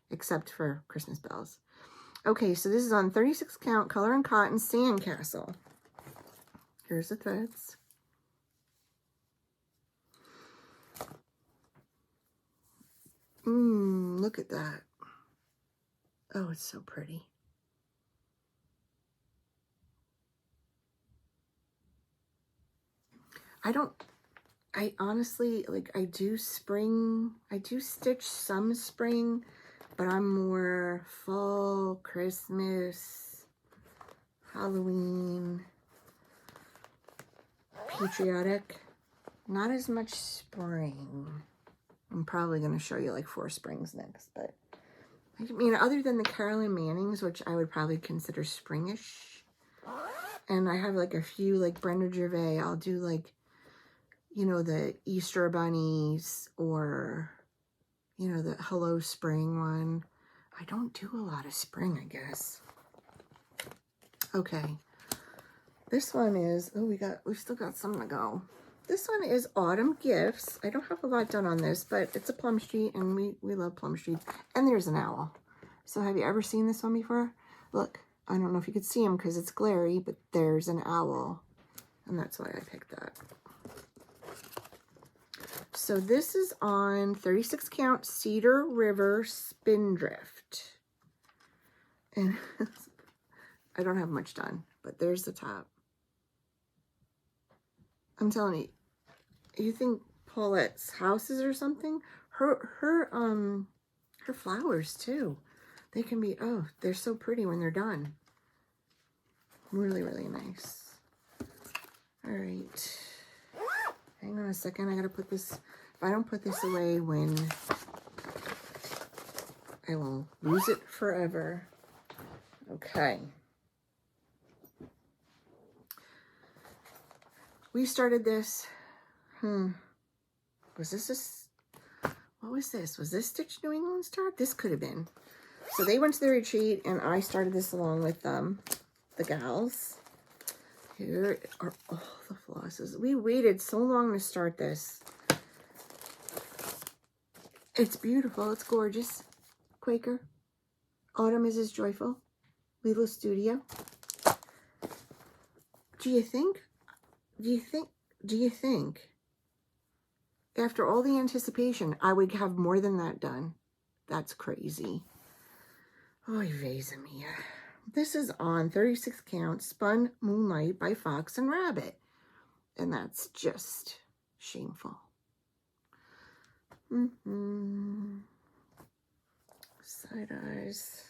except for Christmas bells. Okay, so this is on 36 count color and cotton sandcastle. Here's the threads. Look at that. Oh, it's so pretty. I honestly, like, I do stitch some spring, but I'm more fall, Christmas, Halloween, patriotic, not as much spring. I'm probably going to show you like 4 springs next, but I mean, other than the Carolyn Mannings, which I would probably consider springish, and I have like a few like Brenda Gervais, I'll do like, you know, the Easter bunnies or, you know, the Hello Spring one. I don't do a lot of spring, I guess. Okay. This one is, oh, we've still got some to go. This one is Autumn Gifts. I don't have a lot done on this, but it's a plum street, and we love plum street. And there's an owl. So have you ever seen this one before? Look, I don't know if you could see him because it's glary, but there's an owl. And that's why I picked that. So this is on 36 count Cedar River Spindrift. And I don't have much done, but there's the top. I'm telling you, you think Paulette's houses or something? Her flowers too. They can be, oh, they're so pretty when they're done. Really, really nice. All right. Hang on a second. I gotta put this, if I don't put this away when I will lose it forever. Okay. We started this. Was this what was this? Was this Stitch New England Star? This could have been. So they went to the retreat and I started this along with them, the gals. Here are all the flosses. We waited so long to start this. It's beautiful. It's gorgeous. Quaker. Autumn is as joyful. Lilo Studio. Do you think after all the anticipation, I would have more than that done? That's crazy. Oy vey's mia. This is on 36 count Spun Moonlight by Fox and Rabbit. And that's just shameful. Side eyes.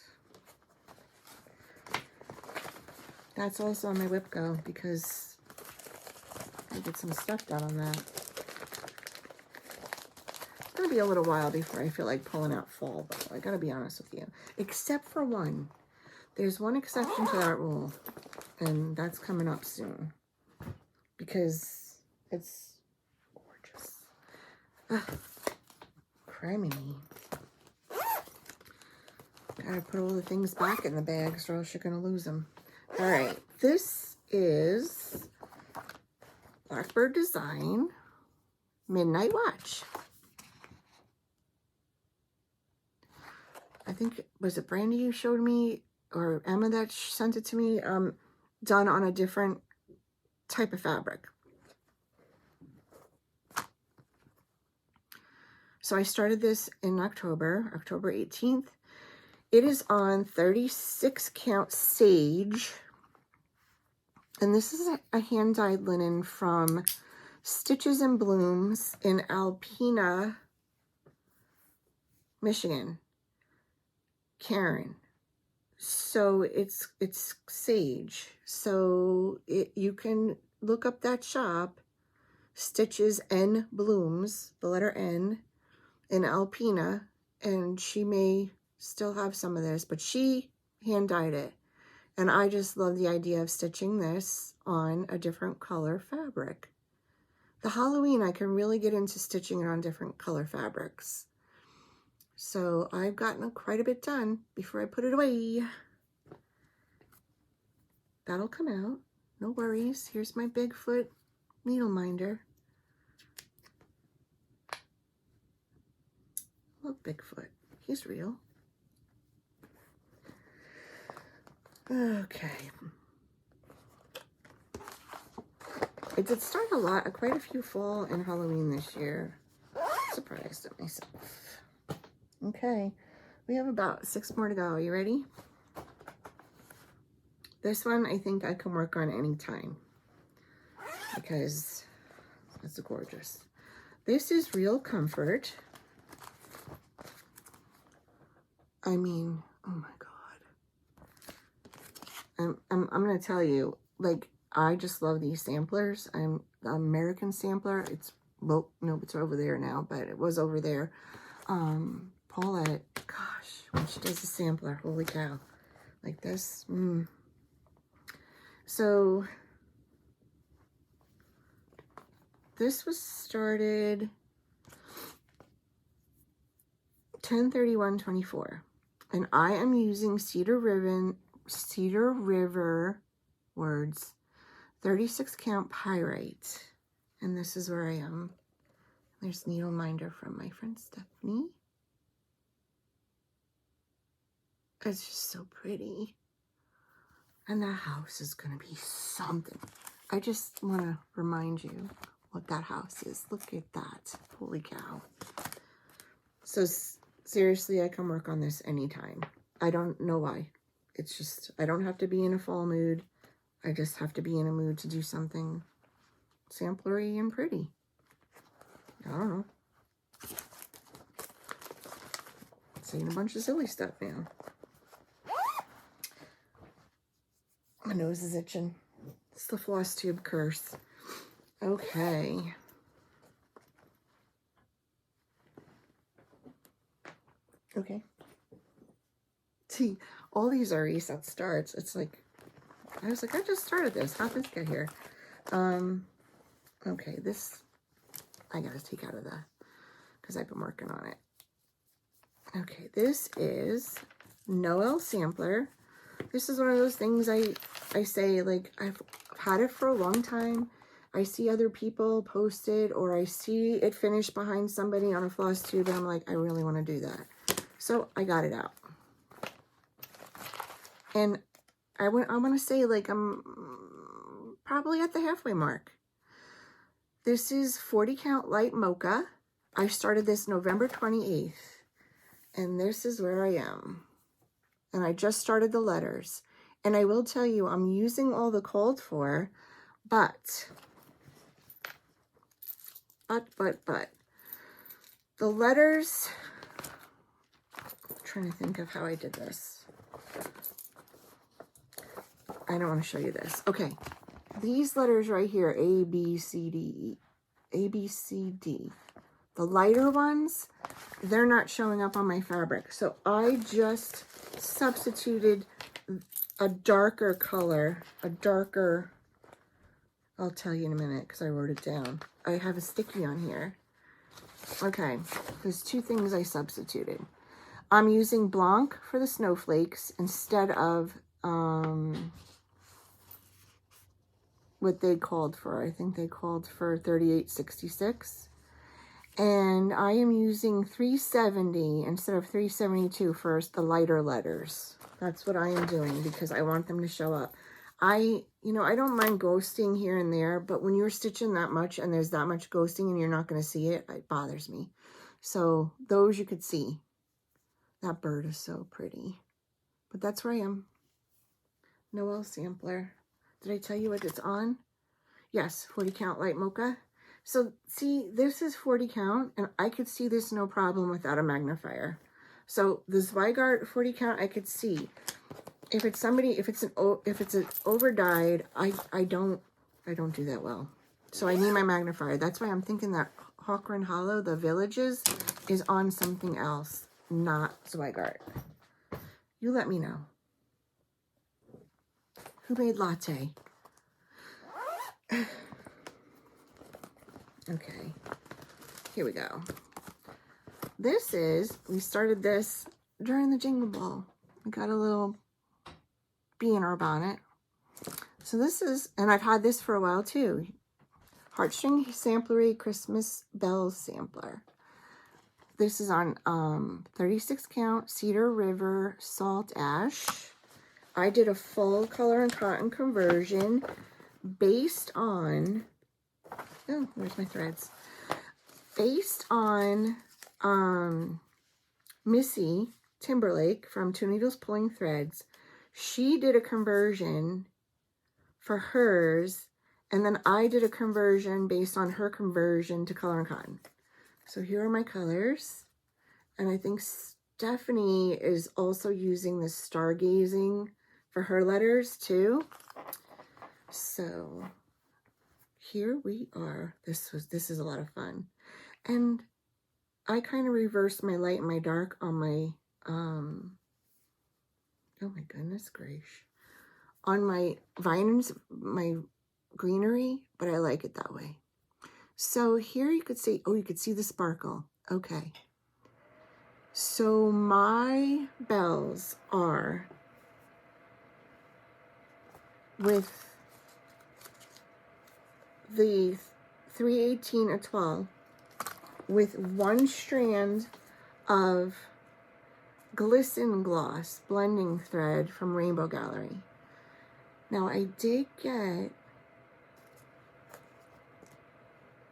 That's also on my WIP Go because I get some stuff done on that. It's going to be a little while before I feel like pulling out fall, though. I got to be honest with you. Except for one. There's one exception to that rule, and that's coming up soon because it's gorgeous. Criminy. Gotta put all the things back in the bags or else you're gonna lose them. All right, this is Blackbird Design Midnight Watch. I think, was it Brandy you showed me, or Emma that sent it to me, done on a different type of fabric. So I started this in October 18th. It is on 36 count Sage. And this is a hand-dyed linen from Stitches and Blooms in Alpena, Michigan. Karen. So it's Sage. So you can look up that shop, Stitches and Blooms, the letter N, in Alpena, and she may still have some of this, but she hand dyed it. And I just love the idea of stitching this on a different color fabric. The Halloween, I can really get into stitching it on different color fabrics. So I've gotten quite a bit done before I put it away. That'll come out, no worries. Here's my Bigfoot needle minder. Love Bigfoot, he's real. Okay. I did start quite a few fall and Halloween this year. Surprised at myself. Okay, we have about 6 more to go. Are you ready? This one I think I can work on anytime because it's gorgeous. This is Real Comfort. I mean, oh my God. I'm gonna tell you, like, I just love these samplers. I'm the American sampler. It's, well, no, it's over there now, but it was over there. Paulette, gosh, when she does a sampler, holy cow, like this. So this was started 10/31/24, and I am using Cedar River words 36 count pyrite, and this is where I am. There's needle minder from my friend Stephanie. It's just so pretty. And that house is going to be something. I just want to remind you what that house is. Look at that. Holy cow. So seriously, I can work on this anytime. I don't know why. It's just, I don't have to be in a fall mood. I just have to be in a mood to do something samplery and pretty. I don't know. Saying a bunch of silly stuff now. My nose is itching. It's the Flosstube curse. Okay. Okay. See, all these are reset starts. It's like, I was like, I just started this. How'd this get here? Okay, this, I gotta take out of the, because I've been working on it. Okay, this is Noel Sampler. This is one of those things I say, like, I've had it for a long time. I see other people post it, or I see it finished behind somebody on a floss tube, and I'm like, I really want to do that. So I got it out. And I want to say, like, I'm probably at the halfway mark. This is 40 count light mocha. I started this November 28th. And this is where I am. And I just started the letters. And I will tell you, I'm using all the called for, but. The letters, I'm trying to think of how I did this. I don't want to show you this. Okay, these letters right here, A, B, C, D, E, A, B, C, D. The lighter ones, they're not showing up on my fabric. So I just substituted a darker color, I'll tell you in a minute because I wrote it down. I have a sticky on here. Okay, there's 2 things I substituted. I'm using Blanc for the snowflakes instead of what they called for. I think they called for 3866. And I am using 370 instead of 372 for the lighter letters. That's what I am doing because I want them to show up. I don't mind ghosting here and there, but when you're stitching that much and there's that much ghosting and you're not going to see it, it bothers me. So those you could see. That bird is so pretty. But that's where I am. Noel Sampler. Did I tell you what it's on? Yes, 40 count light mocha. So see, this is 40 count, and I could see this no problem without a magnifier. So the Zweigart 40 count, I could see. If it's an over dyed, I don't do that well. So I need my magnifier. That's why I'm thinking that Hawk Run Hollow, the Villages, is on something else. not Zweigart? You let me know. Who made latte? Okay, here we go. This is, we started this during the Jingle Ball. We got a little bee in our bonnet. So this is, and I've had this for a while too. Heartstring Samplery Christmas Bells Sampler. This is on 36 count Cedar River Salt Ash. I did a full color and cotton conversion based on, oh, where's my threads? Based on Missy Timberlake from Two Needles Pulling Threads. She did a conversion for hers, and then I did a conversion based on her conversion to color and cotton. So here are my colors, and I think Stephanie is also using this stargazing for her letters too. So here we are. This is a lot of fun. And I kind of reversed my light and my dark on my, oh my goodness gracious, on my vines, my greenery, but I like it that way. So here you could see, oh, you could see the sparkle. Okay. So my bells are with the 318 or 12 with one strand of Glisten Gloss blending thread from Rainbow Gallery. Now I did get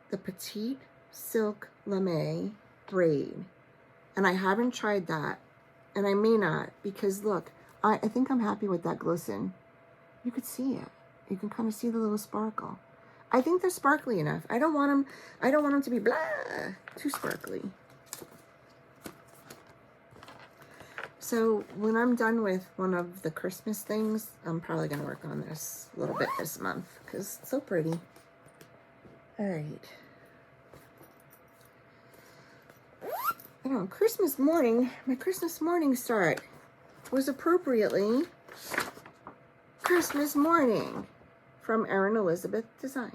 the Petite Silk Lame braid, and I haven't tried that, and I may not, because look, I think I'm happy with that glisten. You could see it. You can kind of see the little sparkle. I think they're sparkly enough. I don't want them to be blah, too sparkly. So when I'm done with one of the Christmas things, I'm probably going to work on this a little bit this month because it's so pretty. All right. I don't know, Christmas morning, my Christmas morning start was appropriately Christmas morning from Erin Elizabeth Designs.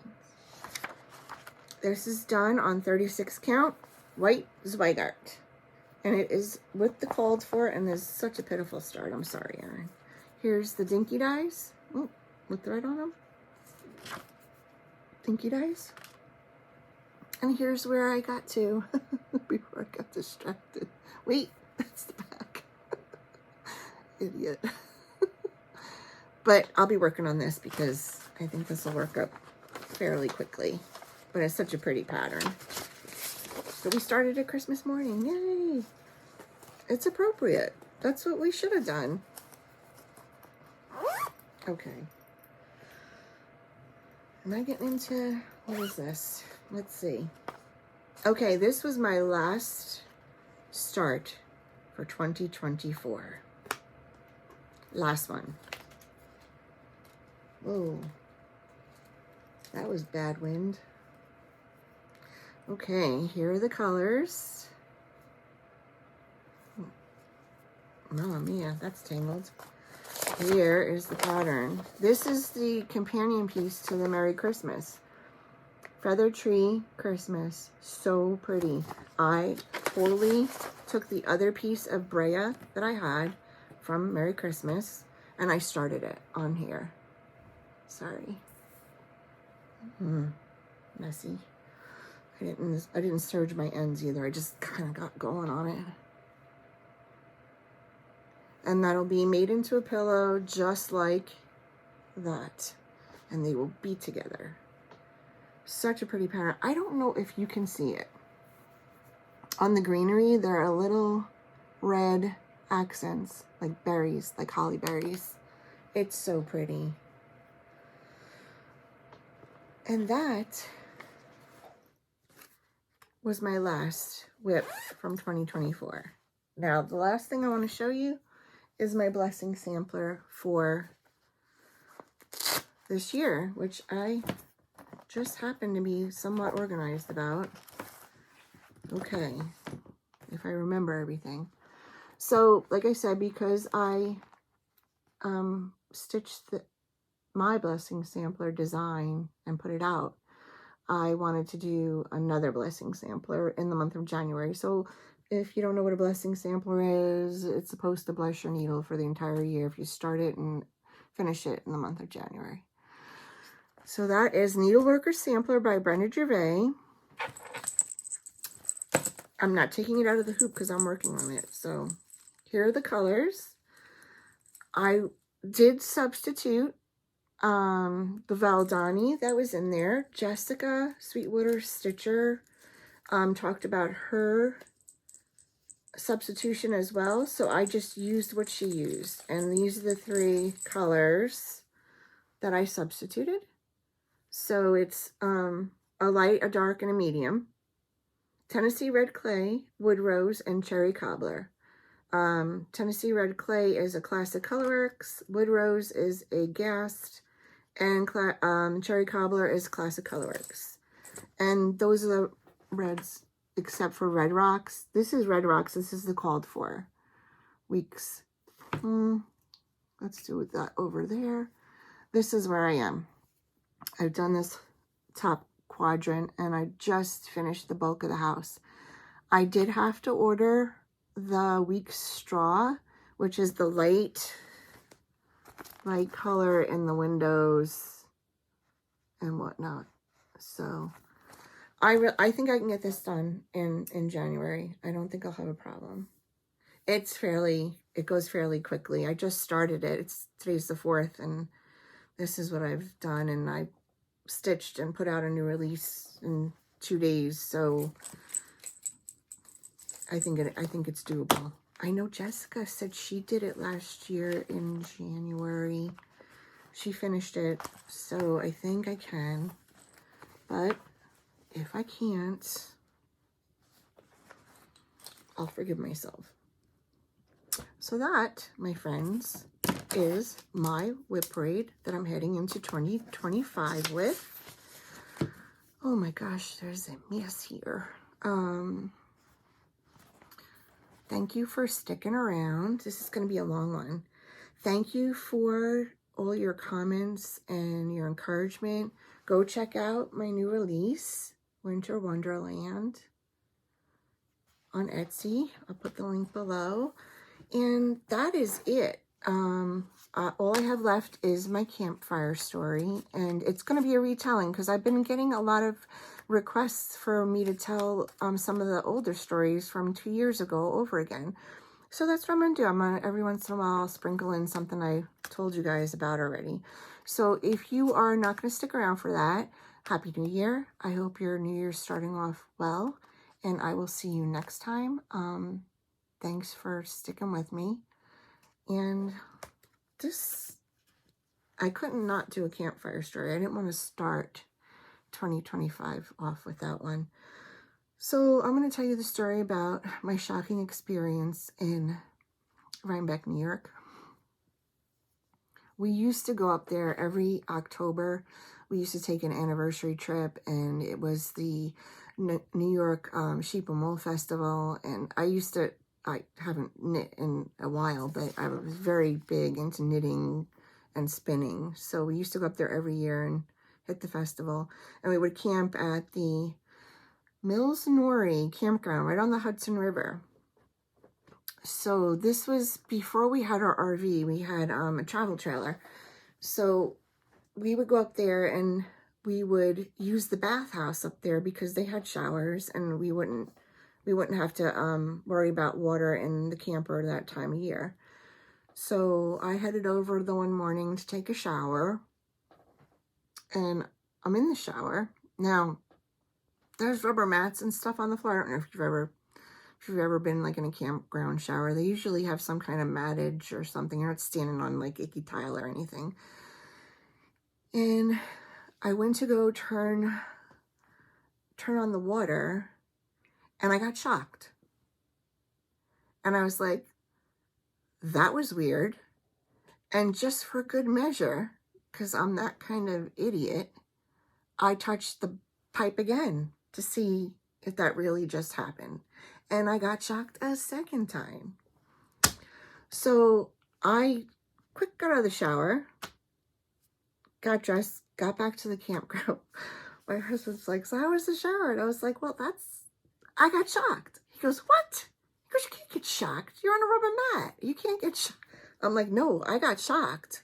This is done on 36 count white Zweigart. And it is with the called for, and there's such a pitiful start. I'm sorry, Erin. Here's the dinky dies. Oh, with thread on them. Dinky dies. And here's where I got to before I got distracted. Wait, that's the back. Idiot. But I'll be working on this because I think this will work up fairly quickly. But it's such a pretty pattern. So we started at Christmas morning. Yay! It's appropriate. That's what we should have done. Okay. Am I getting into, what is this? Let's see. Okay, this was my last start for 2024. Last one. Whoa. That was bad wind. Okay, here are the colors. Mamma mia, that's tangled. Here is the pattern. This is the companion piece to the Merry Christmas. Feather Tree Christmas. So pretty. I totally took the other piece of Brea that I had from Merry Christmas and I started it on here. Sorry. Messy. I didn't serge my ends either. I just kind of got going on it. And that'll be made into a pillow just like that. And they will be together. Such a pretty pattern. I don't know if you can see it. On the greenery, there are little red accents, like berries, like holly berries. It's so pretty. And that was my last WIP from 2024. Now, the last thing I want to show you is my blessing sampler for this year, which I just happen to be somewhat organized about. Okay, if I remember everything. So, like I said, because I stitched my blessing sampler design and put it out, I wanted to do another blessing sampler in the month of January. So if you don't know what a blessing sampler is, it's supposed to bless your needle for the entire year if you start it and finish it in the month of January. So that is Needleworker Sampler by Brenda Gervais. I'm not taking it out of the hoop because I'm working on it. So here are the colors. I did substitute the Valdani that was in there. Jessica Sweetwater Stitcher talked about her substitution as well, so I just used what she used, and these are the 3 colors that I substituted. So it's a light, a dark, and a medium. Tennessee Red Clay, Wood Rose, and Cherry Cobbler. Tennessee Red Clay is a classic Colorworks, Wood Rose is a Gast, and Cherry Cobbler is classic Colorworks. And those are the reds, except for Red Rocks. This is Red Rocks. This is the called for weeks. Let's do that over there. This is where I am. I've done this top quadrant, and I just finished the bulk of the house. I did have to order the Weeks straw, which is the light color in the windows and whatnot. So I think I can get this done in January. I don't think I'll have a problem. It goes fairly quickly. I just started it. Today's the 4th, and this is what I've done, and I stitched and put out a new release in 2 days. So I think it's doable. I know Jessica said she did it last year in January. She finished it, so I think I can. But if I can't, I'll forgive myself. So that, my friends, is my WIP parade that I'm heading into 2025 with. Oh my gosh, there's a mess here. Thank you for sticking around. This is going to be a long one. Thank you for all your comments and your encouragement. Go check out my new release, Winter Wonderland, on Etsy. I'll put the link below. And that is it. All I have left is my campfire story, and it's going to be a retelling because I've been getting a lot of requests for me to tell some of the older stories from 2 years ago over again. So that's what I'm going to do. I'm going to, every once in a while, I'll sprinkle in something I told you guys about already. So if you are not going to stick around for that, Happy New Year. I hope your New Year's starting off well, and I will see you next time. Thanks for sticking with me. And I couldn't not do a campfire story. I didn't want to start 2025 off with that one. So I'm going to tell you the story about my shocking experience in Rhinebeck, New York. We used to go up there every October. We used to take an anniversary trip, and it was the New York Sheep and Wool Festival. And I haven't knit in a while, but I was very big into knitting and spinning. So we used to go up there every year and hit the festival. And we would camp at the Mills Nori campground right on the Hudson River. So this was before we had our RV. We had a travel trailer. So we would go up there and we would use the bathhouse up there because they had showers, and we wouldn't have to worry about water in the camper that time of year. So I headed over the one morning to take a shower, and I'm in the shower. Now, there's rubber mats and stuff on the floor. I don't know if you've ever been like in a campground shower. They usually have some kind of mattage or something. You're not standing on like icky tile or anything. And I went to go turn on the water, and I got shocked. And I was like, that was weird. And just for good measure, because I'm that kind of idiot, I touched the pipe again to see if that really just happened. And I got shocked a second time. So I quick got out of the shower, got dressed, got back to the campground. My husband's like, so how was the shower? And I was like, well, I got shocked. He goes, what? He goes, you can't get shocked. You're on a rubber mat. You can't get shocked. I'm like, no, I got shocked.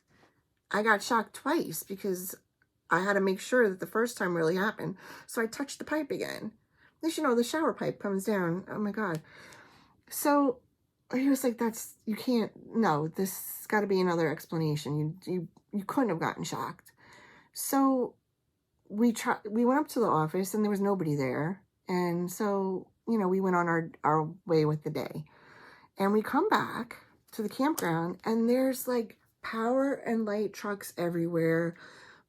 I got shocked twice because I had to make sure that the first time really happened. So I touched the pipe again. At least, you know, the shower pipe comes down. Oh my God. So he was like, you can't, no, this got to be another explanation. You couldn't have gotten shocked. So we went up to the office and there was nobody there. And so, you know, we went on our way with the day. And we come back to the campground and there's like power and light trucks everywhere,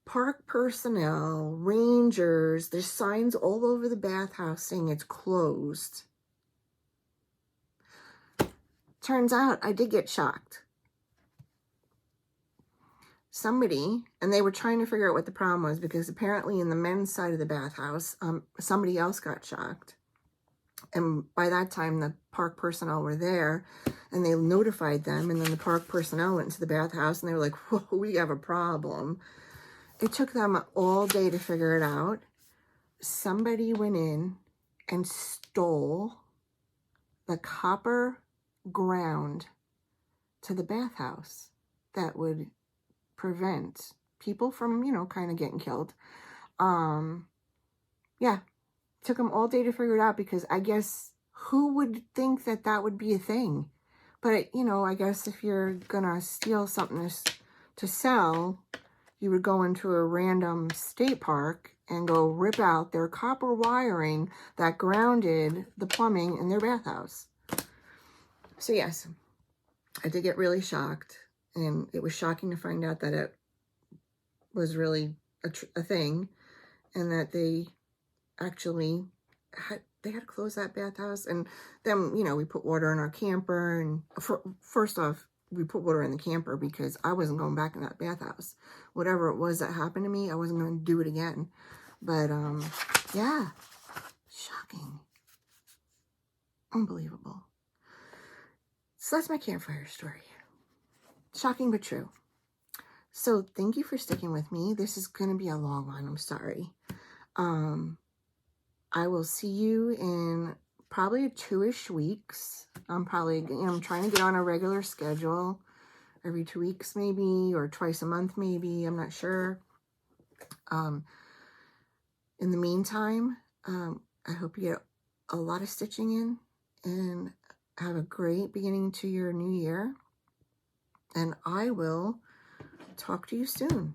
park personnel, rangers, there's signs all over the bathhouse saying it's closed. Turns out I did get shocked. Somebody, and they were trying to figure out what the problem was because apparently in the men's side of the bathhouse, somebody else got shocked. And by that time, the park personnel were there and they notified them. And then the park personnel went into the bathhouse and they were like, whoa, we have a problem. It took them all day to figure it out. Somebody went in and stole the copper ground to the bathhouse that would prevent people from, you know, kind of getting killed. Yeah, took them all day to figure it out because I guess who would think that that would be a thing? But, you know, I guess if you're gonna steal something to sell, you would go into a random state park and go rip out their copper wiring that grounded the plumbing in their bathhouse. So yes, I did get really shocked, and it was shocking to find out that it was really a thing, and that they actually had to close that bathhouse. And then, you know, we put water in our camper, and first off, we put water in the camper because I wasn't going back in that bathhouse. Whatever it was that happened to me, I wasn't going to do it again. But yeah, shocking, unbelievable. So that's my campfire story. Shocking but true. So thank you for sticking with me. This is going to be a long one. I'm sorry. I will see you in probably 2-ish weeks. I'm trying to get on a regular schedule every 2 weeks maybe, or twice a month maybe. I'm not sure. In the meantime, I hope you get a lot of stitching in and have a great beginning to your new year. And I will talk to you soon.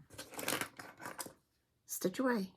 Stitch away.